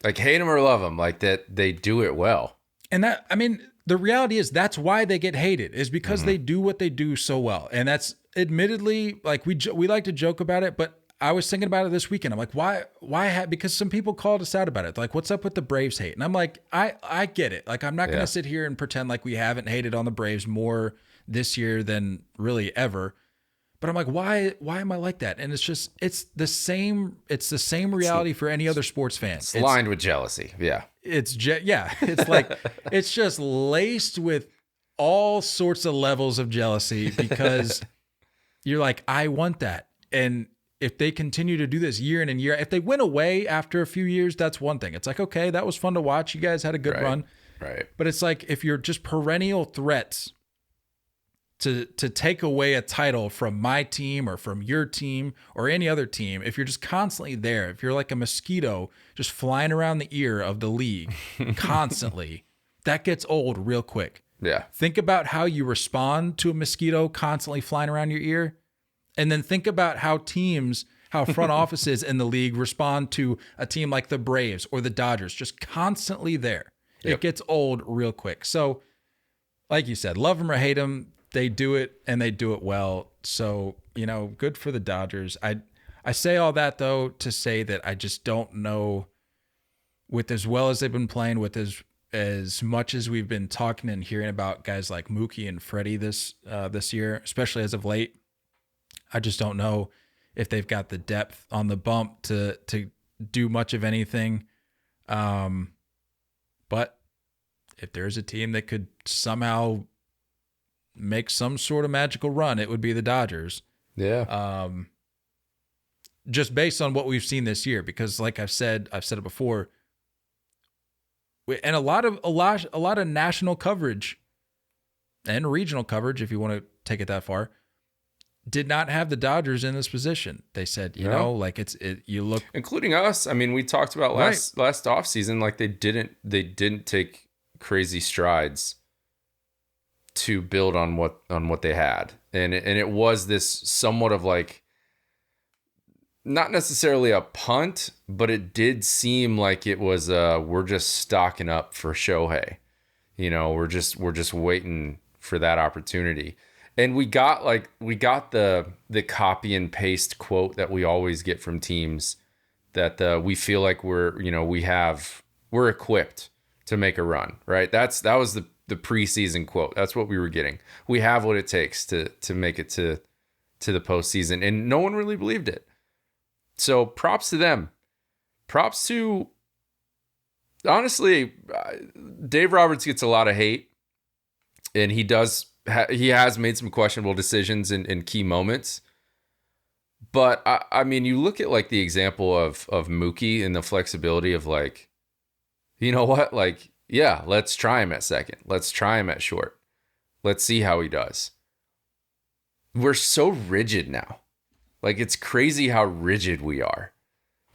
like hate them or love them, like that they do it well. And that, I mean, the reality is that's why they get hated, is because they do what they do so well, and that's admittedly, like we like to joke about it, but I was thinking about it this weekend. I'm like, why? Because some people called us out about it. Like, what's up with the Braves hate? And I'm like, I get it. Like, I'm not going to sit here and pretend like we haven't hated on the Braves more this year than really ever. But I'm like, why am I like that? And it's the same reality for any other sports fan. It's lined with jealousy. Yeah. It's like, it's just laced with all sorts of levels of jealousy, because you're like, I want that. And if they continue to do this year in and year, if they went away after a few years, that's one thing. It's like, okay, that was fun to watch. You guys had a good run. Right. But it's like, if you're just perennial threats to take away a title from my team or from your team or any other team, if you're just constantly there, if you're like a mosquito just flying around the ear of the league constantly, that gets old real quick. Yeah. Think about how you respond to a mosquito constantly flying around your ear. And then think about how front offices in the league respond to a team like the Braves or the Dodgers, just constantly there. Yep. It gets old real quick. So, like you said, love them or hate them, they do it, and they do it well. So, good for the Dodgers. I say all that, though, to say that I just don't know, with as well as they've been playing, with as much as we've been talking and hearing about guys like Mookie and Freddie this year, especially as of late, I just don't know if they've got the depth on the bump to do much of anything. But if there's a team that could somehow make some sort of magical run, it would be the Dodgers. Yeah. Just based on what we've seen this year, because like I've said it before, and a lot of national coverage and regional coverage, if you want to take it that far, did not have the Dodgers in this position. They said, you look, including us. I mean, we talked about last offseason, like they didn't take crazy strides to build on what they had. And it was this somewhat of like, not necessarily a punt, but it did seem like it was we're just stocking up for Shohei. We're just waiting for that opportunity. And we got the copy and paste quote that we always get from teams that we feel like we're equipped to make a run, right? That was the preseason quote. That's what we were getting. We have what it takes to make it to the postseason, and no one really believed it. So props to them. Props to, honestly, Dave Roberts gets a lot of hate, and he has made some questionable decisions in key moments. But I mean, you look at like the example of Mookie and the flexibility of like, you know what, like, yeah, let's try him at second. Let's try him at short. Let's see how he does. We're so rigid now. Like, it's crazy how rigid we are.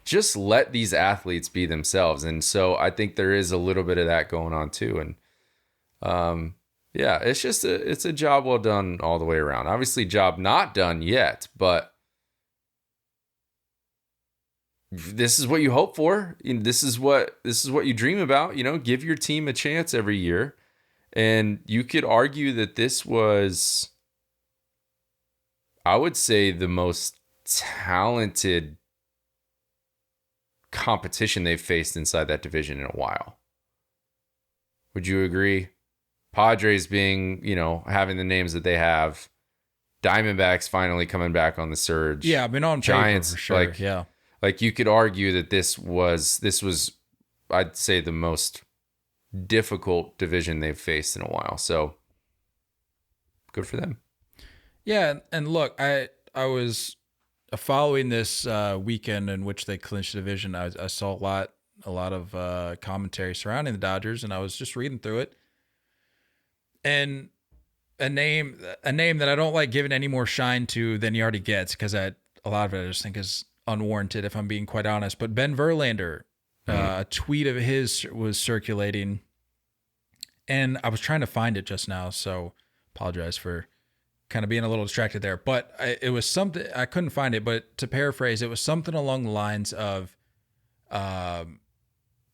Just let these athletes be themselves. And so I think there is a little bit of that going on too. And yeah, it's a job well done all the way around. Obviously, job not done yet, but this is what you hope for. This is what you dream about. Give your team a chance every year. And you could argue that this was, I would say, the most talented competition they've faced inside that division in a while. Would you agree? Padres being, having the names that they have, Diamondbacks finally coming back on the surge. Yeah, I've been on Giants, for sure. Yeah. Like, you could argue that this was, I'd say, the most difficult division they've faced in a while. So good for them. Yeah, and look, I was following this weekend in which they clinched the division. I saw a lot of commentary surrounding the Dodgers, and I was just reading through it. And a name that I don't like giving any more shine to than he already gets, because a lot of it I just think is unwarranted, if I'm being quite honest. But Ben Verlander, a tweet of his was circulating, and I was trying to find it just now, so apologize for kind of being a little distracted there. But it was something, I couldn't find it, but to paraphrase, it was something along the lines of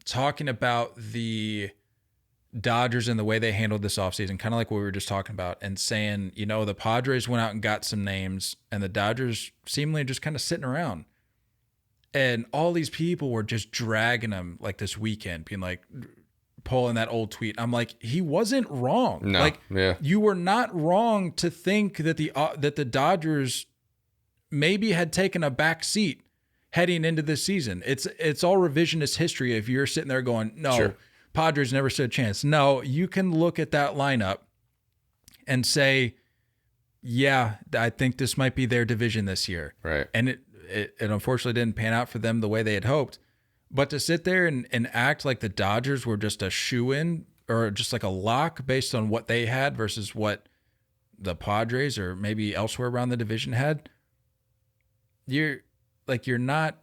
talking about the Dodgers and the way they handled this offseason, kind of like what we were just talking about, and saying, the Padres went out and got some names, and the Dodgers seemingly just kind of sitting around. And all these people were just dragging him like this weekend, being like, pulling that old tweet. I'm like, he wasn't wrong. No, like, yeah. You were not wrong to think that the Dodgers maybe had taken a back seat heading into this season. It's all revisionist history if you're sitting there going, no, sure, Padres never stood a chance. No, you can look at that lineup and say, yeah, I think this might be their division this year. Right. And it unfortunately didn't pan out for them the way they had hoped. But to sit there and act like the Dodgers were just a shoe-in or just like a lock based on what they had versus what the Padres or maybe elsewhere around the division had, you're not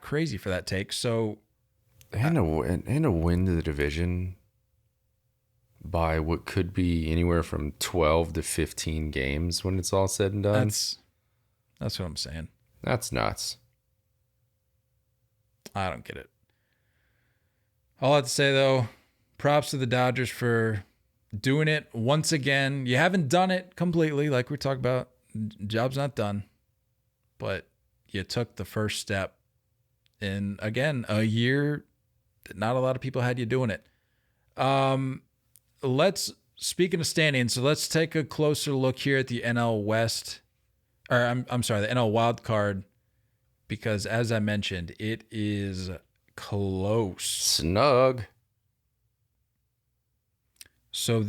crazy for that take. So and a win to the division by what could be anywhere from 12 to 15 games when it's all said and done. That's what I'm saying. That's nuts. I don't get it. All I have to say, though, props to the Dodgers for doing it once again. You haven't done it completely, like we talked about. Job's not done. But you took the first step in, again, a year that not a lot of people had you doing it. Speaking of standings, so let's take a closer look here at the NL West. Or I'm sorry, the NL Wild Card. Because as I mentioned, it is close. Snug. So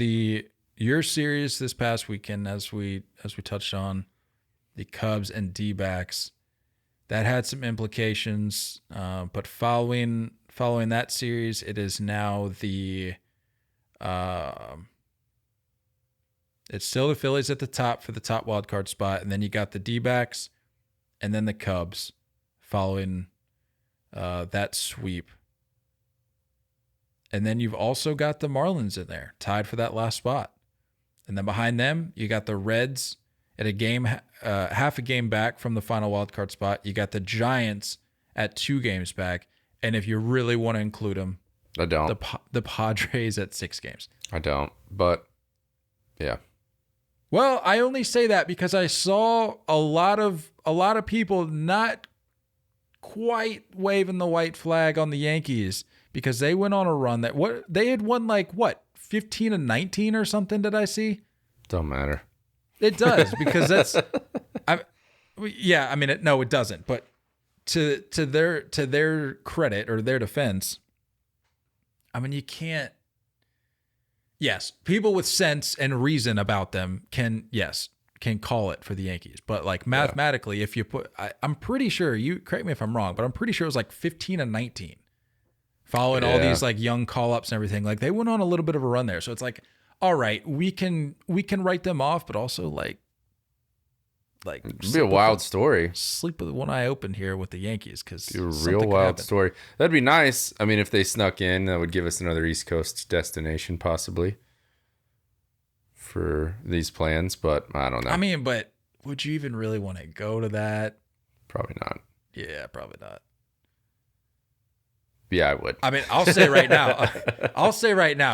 your series this past weekend, as we touched on, the Cubs and D-backs, that had some implications. But following that series, it is now it's still the Phillies at the top for the top wild card spot, and then you got the D-backs, and then the Cubs following that sweep. And then you've also got the Marlins in there, tied for that last spot. And then behind them, you got the Reds at a game, half a game back from the final wild card spot. You got the Giants at 2 games back. And if you really want to include them, I don't. The Padres at 6 games. I don't, but yeah. Well, I only say that because I saw a lot of people not quite waving the white flag on the Yankees because they went on a run that they had won 15-19 or something. Did I see? Don't matter. It does because that's, it doesn't. But to their credit or their defense, I mean, you can't. Yes, people with sense and reason about them can call it for the Yankees. But mathematically, if you put, I'm pretty sure, you correct me if I'm wrong, but I'm pretty sure it was 15-19 following all these young call ups and everything. They went on a little bit of a run there. So it's all right, we can write them off, but also it'd be a wild story. Sleep with one eye open here with the Yankees because a real wild story. That'd be nice. I mean, if they snuck in, that would give us another East Coast destination possibly for these plans. But I don't know. I mean, but would you even really want to go to that? Probably not. Yeah, probably not. Yeah, I would. I mean, I'll say right now,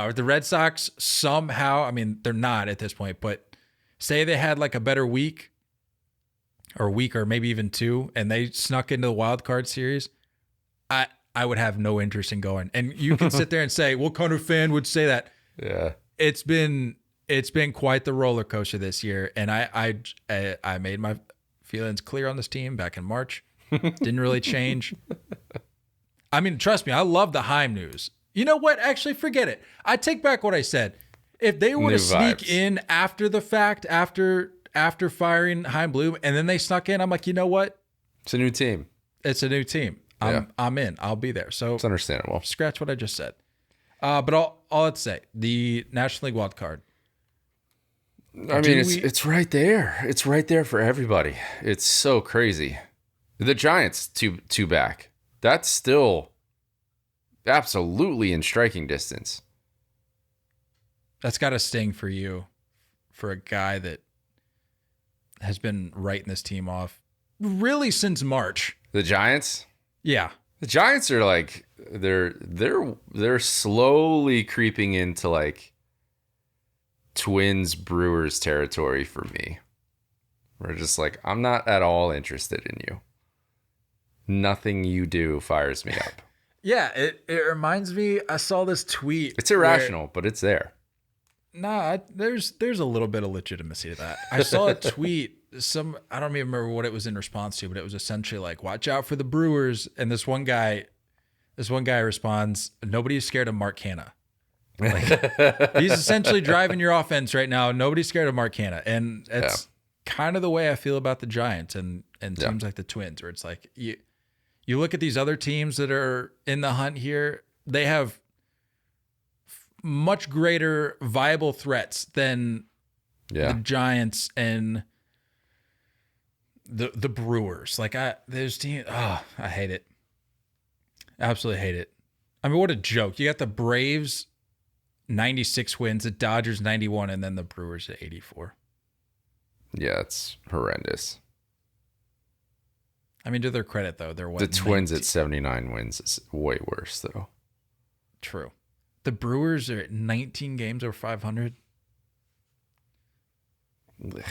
if the Red Sox somehow, I mean, they're not at this point, but say they had a better week or maybe even two, and they snuck into the wild card series, I would have no interest in going. And you can sit there and say, what kind of fan would say that? Yeah. It's been quite the roller coaster this year. And I made my feelings clear on this team back in March. Didn't really change. I mean, trust me, I love the Heim news. You know what? Actually, forget it. I take back what I said. If they were to sneak in after the fact, after firing Heim Bloom, and then they snuck in, I'm like, you know what? It's a new team. I'm in. I'll be there. So it's understandable. Scratch what I just said. But all I'd say, the National League wild card. I mean, it's right there. It's right there for everybody. It's so crazy. The Giants two back. That's still absolutely in striking distance. That's got to sting for you, for a guy that has been writing this team off really since March. The Giants? Yeah. The Giants are they're slowly creeping into Twins Brewers territory for me. We're just I'm not at all interested in you. Nothing you do fires me up. Yeah, it reminds me, I saw this tweet. It's irrational, but it's there. Nah, there's a little bit of legitimacy to that. I saw a tweet, I don't even remember what it was in response to, but it was essentially watch out for the Brewers. And this one guy responds, nobody's scared of Mark Hanna. He's essentially driving your offense right now. Nobody's scared of Mark Hanna. And it's kind of the way I feel about the Giants and teams like the Twins, where it's you look at these other teams that are in the hunt here, they have much greater viable threats than the Giants and the Brewers. There's team. Oh, I hate it. Absolutely hate it. I mean, what a joke. You got the Braves 96 wins, the Dodgers 91, and then the Brewers at 84. Yeah, it's horrendous. I mean, to their credit, though, they're the Twins at 79 wins is way worse, though. True. The Brewers are at 19 games over 500. Ugh.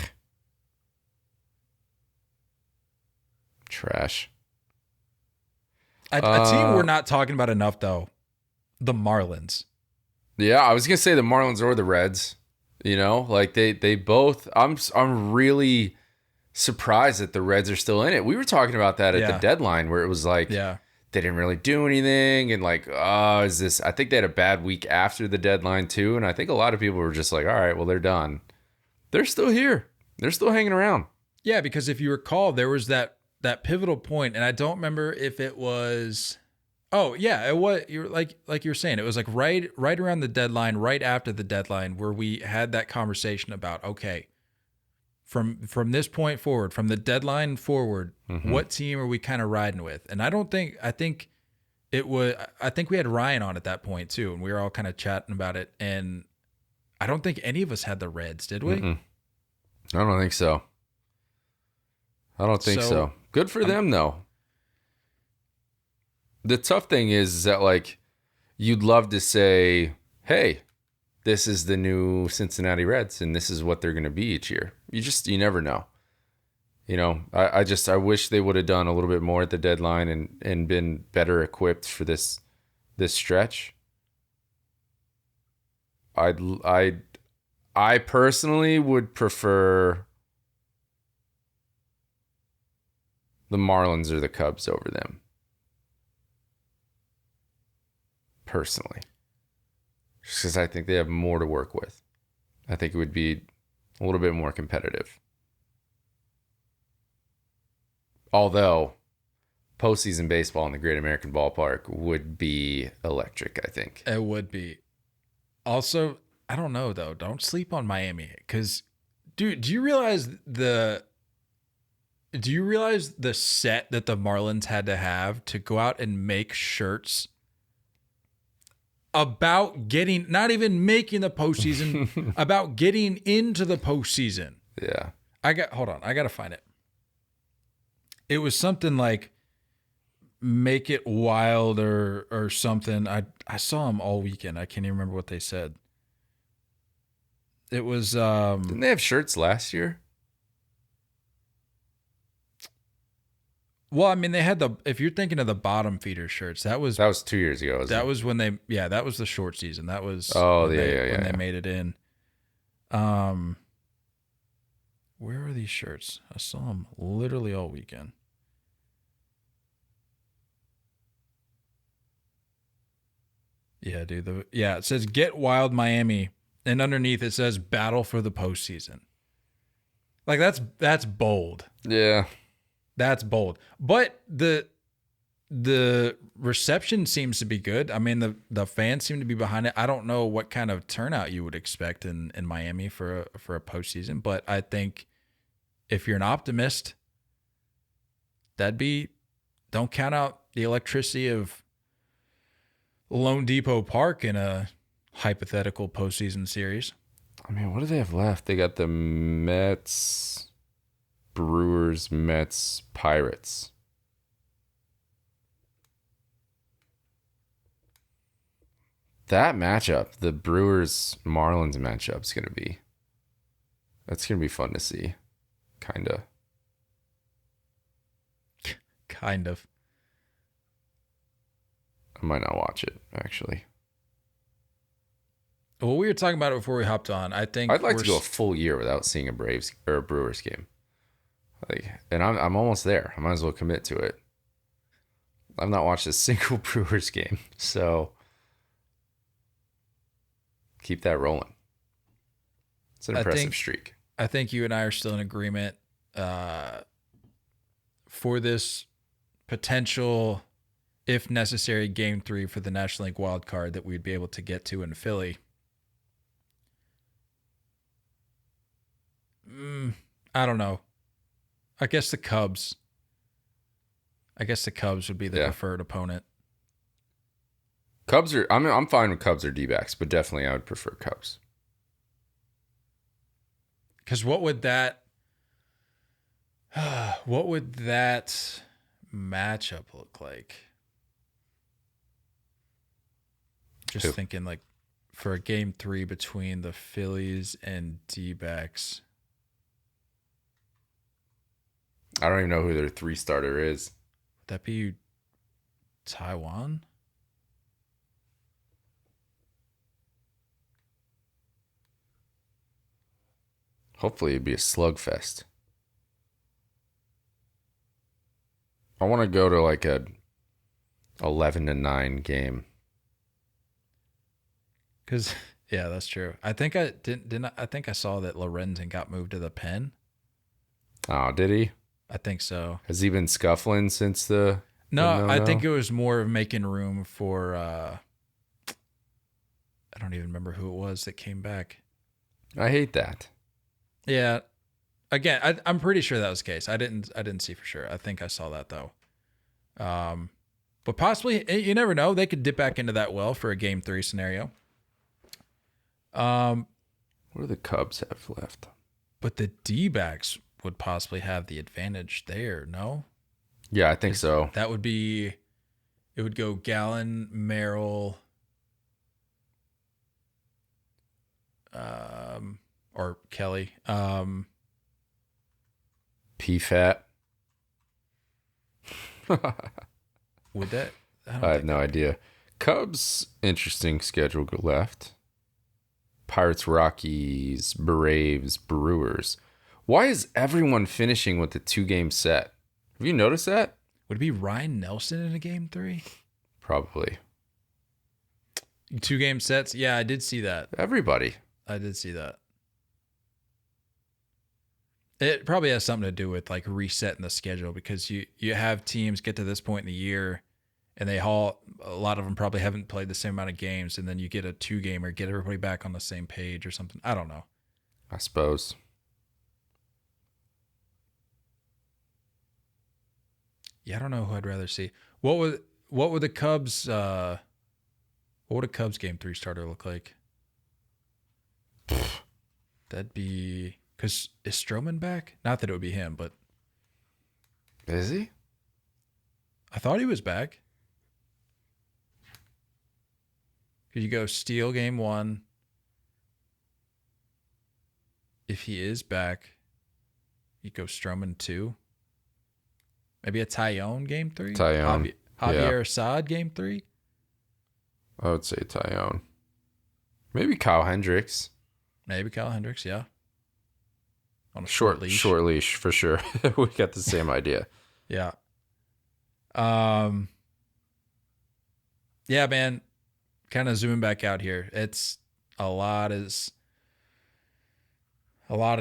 Trash. A team we're not talking about enough, though, the Marlins. Yeah, I was gonna say the Marlins or the Reds. They both. I'm really surprised that the Reds are still in it. We were talking about that at the deadline, where it was they didn't really do anything, and is this? I think they had a bad week after the deadline too, and I think a lot of people were just all right, well, they're done. They're still here. They're still hanging around. Yeah, because if you recall, there was that pivotal point, and I don't remember if it was. Oh yeah, it was. You're like you were saying, it was right around the deadline, right after the deadline, where we had that conversation about from this point forward, from the deadline forward, what team are we kind of riding with? And I think we had Ryan on at that point too, and we were all kind of chatting about it. And I don't think any of us had the Reds, did we? Mm-mm. I don't think so. I don't think so. Good for them though. The tough thing is that you'd love to say, hey, this is the new Cincinnati Reds and this is what they're going to be each year. You never know. You know, I wish they would have done a little bit more at the deadline and been better equipped for this stretch. I personally would prefer the Marlins or the Cubs over them. Personally. Just because I think they have more to work with. I think it would be a little bit more competitive. Although postseason baseball in the Great American Ballpark would be electric, I think. It would be. Also, I don't know though. Don't sleep on Miami, because, dude, do you realize the set that the Marlins had to have to go out and make shirts about getting, not even making the postseason, about getting into the postseason? Yeah. Hold on, I gotta find it. It was something like "Make It Wild" or something. I saw them all weekend. I can't even remember what they said. It was Didn't they have shirts last year? well, I mean, they had if you're thinking of the bottom feeder shirts, that was 2 years ago. that was when that was the short season. That was when they made it in. Where are these shirts? I saw them literally all weekend. Yeah, dude. It says "Get Wild Miami," and underneath it says "Battle for the Postseason." Like, that's bold. Yeah. That's bold. But the reception seems to be good. I mean, the fans seem to be behind it. I don't know what kind of turnout you would expect in Miami for a postseason, but I think if you're an optimist, don't count out the electricity of Lone Depot Park in a hypothetical postseason series. I mean, what do they have left? They got the Mets, Brewers, Mets, Pirates. That matchup, the Brewers Marlins matchup, is gonna be fun to see. Kinda. Kind of. I might not watch it, actually. Well, we were talking about it before we hopped on. I think I'd like to go a full year without seeing a Braves or a Brewers game. And I'm almost there. I might as well commit to it. I've not watched a single Brewers game, so keep that rolling. It's an impressive streak. I think you and I are still in agreement for this potential, if necessary, Game 3 for the National League wild card that we'd be able to get to in Philly. I don't know. I guess the Cubs would be the preferred opponent. I'm fine with Cubs or D-backs, but definitely I would prefer Cubs. Because what would that matchup look like? Just thinking, like, for a Game 3 between the Phillies and D-backs. I don't even know who their 3-starter is. Would that be Taiwan? Hopefully it'd be a slugfest. I want to go to like a 11-9 game. Because, yeah, that's true. I think I saw that Lorenzen got moved to the pen. Oh, did he? I think so. Has he been scuffling since the... No, I think it was more of making room for... I don't even remember who it was that came back. I hate that. Yeah. Again, I'm pretty sure that was the case. I didn't see for sure. I think I saw that, though. But possibly, you never know. They could dip back into that well for a Game 3 scenario. What do the Cubs have left? But the D-backs would possibly have the advantage there, no? Yeah, I think so. That would be... It would go Gallen, Merrill... or Kelly. PFAT. Would that? I have no idea. Cubs, interesting schedule left. Pirates, Rockies, Braves, Brewers. Why is everyone finishing with a 2-game set? Have you noticed that? Would it be Ryan Nelson in a game 3? Probably. 2-game sets? Yeah, I did see that. Everybody. I did see that. It probably has something to do with like resetting the schedule, because you have teams get to this point in the year and a lot of them probably haven't played the same amount of games, and then you get a 2-gamer, get everybody back on the same page or something. I don't know. I suppose. Yeah, I don't know who I'd rather see. What would the Cubs what would a Cubs game 3 starter look like? That'd be, because is Stroman back? Not that it would be him, but Is he? I thought he was back. Could you go Steele game 1? If he is back, you go Stroman 2. Maybe a Tyone game 3? Tyone. Javier Assad game 3? I would say Tyone. Maybe Kyle Hendricks. Maybe Kyle Hendricks, yeah. On a Short leash. Short leash for sure. We got the same idea. Yeah. Yeah, man. Kind of zooming back out here. It's a lot is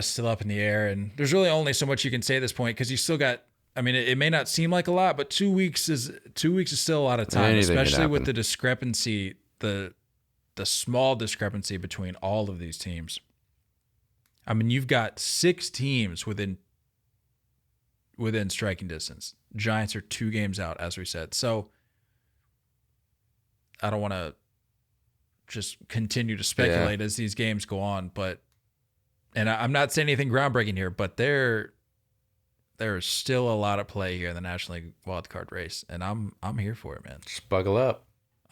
still up in the air, and there's really only so much you can say at this point, because you still got, I mean, it may not seem like a lot, but 2 weeks is still a lot of time, Anything can especially with happen. the discrepancy, the small discrepancy between all of these teams. I mean, you've got 6 teams within striking distance. Giants are 2 games out, as we said. So I don't want to just continue to speculate as these games go on, but, and I'm not saying anything groundbreaking here, but there is still a lot of play here in the National League wildcard race, and I'm here for it, man. Just buckle up.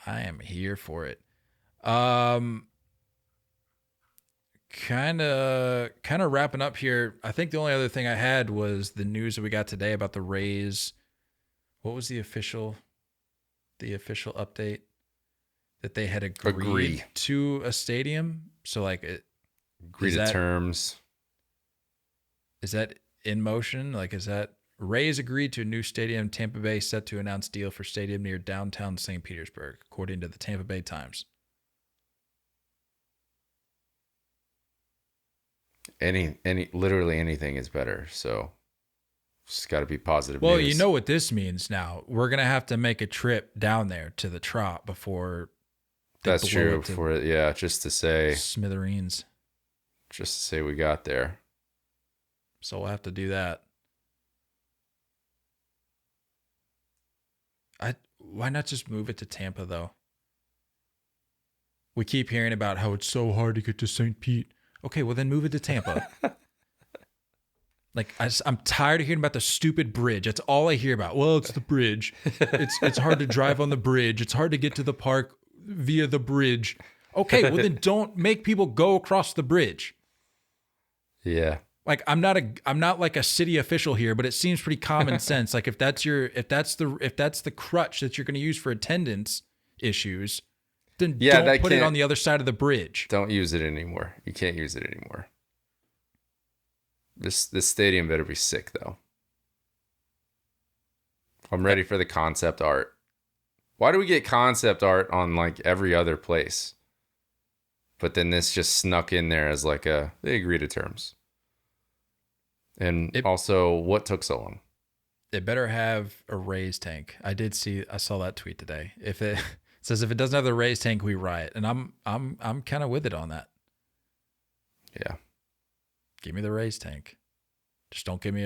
I am here for it. Kind of wrapping up here. I think the only other thing I had was the news that we got today about the Rays. What was the official update? That they had agreed to a stadium. So like Agree to terms. Is that in motion? Like, is that Rays agreed to a new stadium? Tampa Bay set to announce deal for stadium near downtown St. Petersburg, according to the Tampa Bay Times. Literally anything is better. So it's got to be positive Well, news. you know what this means now. We're going to have to make a trip down there to the Trop before they That's blow true. it to For it, yeah, just to say smithereens. we got there. So we'll have to do that. Why not just move it to Tampa, though? We keep hearing about how it's so hard to get to St. Pete. Okay, well then move it to Tampa. Like, I'm tired of hearing about the stupid bridge. That's all I hear about. Well, it's the bridge. It's hard to drive on the bridge. It's hard to get to the park via the bridge. Okay, well then don't make people go across the bridge. Yeah. Like, I'm not like a city official here, but it seems pretty common sense. Like, if that's the crutch that you're going to use for attendance issues, then don't put it on the other side of the bridge. Don't use it anymore. You can't use it anymore. This stadium better be sick, though. I'm ready for the concept art. Why do we get concept art on like every other place? But then this just snuck in there as like they agree to terms. And also, what took so long? It better have a raise tank. I saw that tweet today. If it says if it doesn't have the raise tank, we riot. And I'm kind of with it on that. Yeah. Give me the raise tank. Just don't give me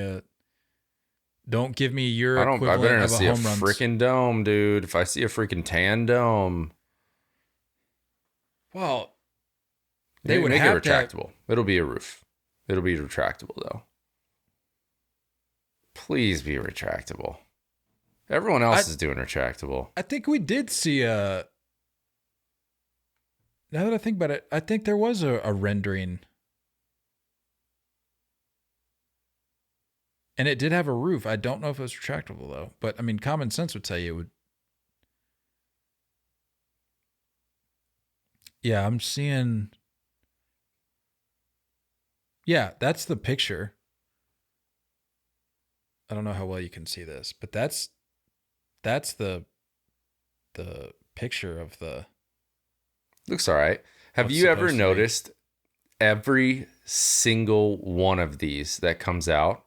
your I equivalent better not of a see a home run. freaking dome, dude. If I see a freaking tan dome, Well, they would make have it retractable. It'll be a roof. It'll be retractable though. Please be retractable. Everyone else is doing retractable. I think we did see now that I think about it, I think there was a rendering. And it did have a roof. I don't know if it was retractable though. But I mean, common sense would tell you it would. Yeah, I'm seeing. Yeah, that's the picture. I don't know how well you can see this, but that's the picture of the. Looks all right. Have you ever noticed every single one of these that comes out?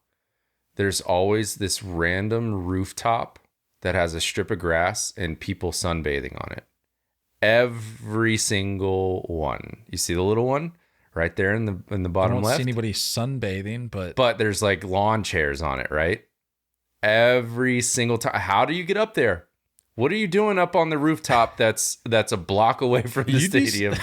There's always this random rooftop that has a strip of grass and people sunbathing on it. Every single one. You see the little one right there in the bottom left? I don't see anybody sunbathing, but there's like lawn chairs on it, right? Every single time. How do you get up there? What are you doing up on the rooftop that's a block away from the stadium?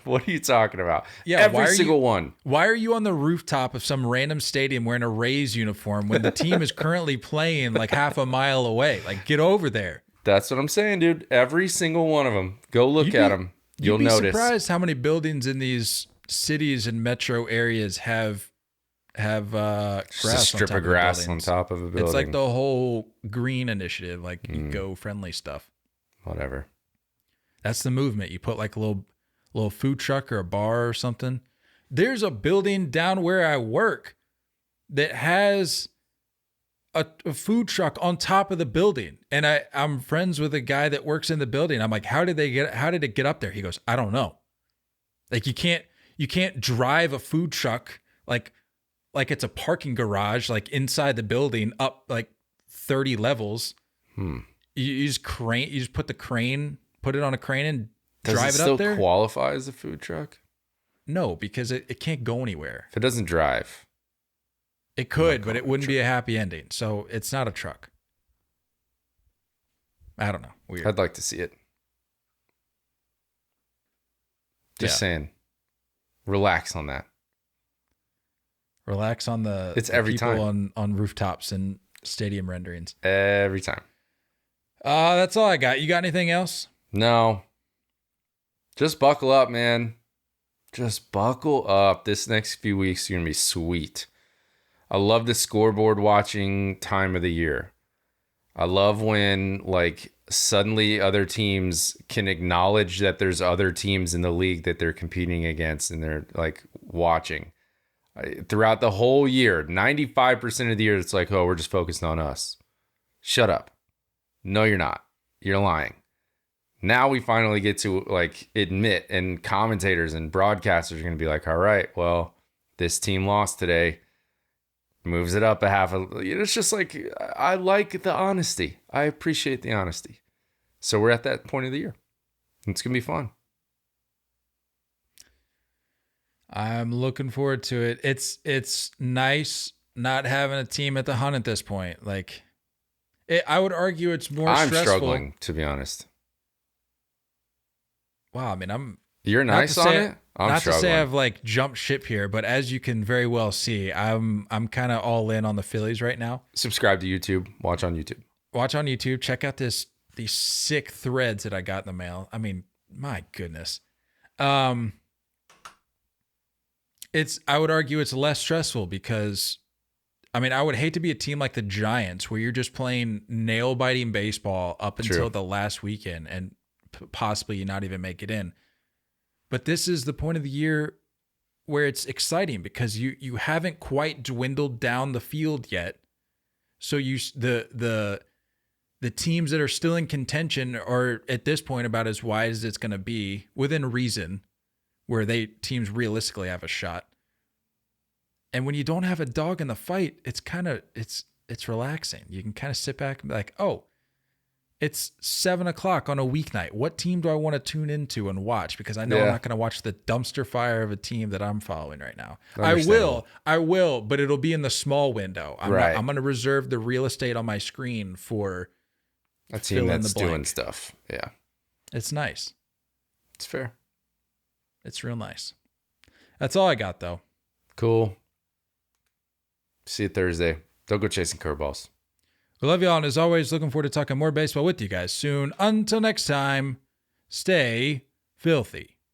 What are you talking about? Yeah, every single one. Why are you on the rooftop of some random stadium wearing a Rays uniform when the team is currently playing like half a mile away? Like, get over there. That's what I'm saying, dude. Every single one of them. Go look at them. You'll notice. You'd be surprised how many buildings in these cities and metro areas have grass, just a strip of grass on top of a building. It's like the whole green initiative, like eco-friendly stuff. Whatever. That's the movement. You put like a little food truck or a bar or something. There's a building down where I work that has a food truck on top of the building. And I'm friends with a guy that works in the building. I'm like, how did it get up there? He goes, I don't know. Like you can't drive a food truck like it's a parking garage, like inside the building up like 30 levels. You just put it on a crane and drive it up there. Does it still qualify as a food truck? No, because it can't go anywhere. If it doesn't drive. It could, but it wouldn't be a happy ending. So it's not a truck. I don't know. Weird. I'd like to see it. Just saying. Relax on that. Relax on the every people time on rooftops and stadium renderings. Every time. That's all I got. You got anything else? No. Just buckle up, man. Just buckle up. This next few weeks are going to be sweet. I love the scoreboard watching time of the year. I love when like suddenly other teams can acknowledge that there's other teams in the league that they're competing against and they're like watching. Throughout the whole year, 95% of the year, it's like, oh, we're just focused on us. Shut up. No, you're not. You're lying. Now we finally get to like admit, and commentators and broadcasters are going to be like, all right, well, this team lost today. Moves it up a half. It's just like, I like the honesty. I appreciate the honesty. So we're at that point of the year. It's going to be fun. I'm looking forward to it. It's nice not having a team at the hunt at this point. Like, I would argue it's more stressful. I'm struggling, to be honest. Wow, I mean, You're nice on it? I'm not struggling. to say I've like jumped ship here, but as you can very well see, I'm kind of all in on the Phillies right now. Subscribe to YouTube. Watch on YouTube. Check out these sick threads that I got in the mail. I mean, my goodness. I would argue it's less stressful because, I mean, I would hate to be a team like the Giants where you're just playing nail-biting baseball up until the last weekend and possibly you not even make it in. But this is the point of the year where it's exciting because you haven't quite dwindled down the field yet. So the teams that are still in contention are at this point about as wide as it's going to be within reason, where teams realistically have a shot. And when you don't have a dog in the fight, it's relaxing. You can kind of sit back and be like, oh, it's 7:00 on a weeknight. What team do I want to tune into and watch? Because I know I'm not going to watch the dumpster fire of a team that I'm following right now. I will, but it'll be in the small window. I'm going to reserve the real estate on my screen for a team that's doing stuff. Yeah. It's nice. It's fair. It's real nice. That's all I got, though. Cool. See you Thursday. Don't go chasing curveballs. We love y'all, and as always, looking forward to talking more baseball with you guys soon. Until next time, stay filthy.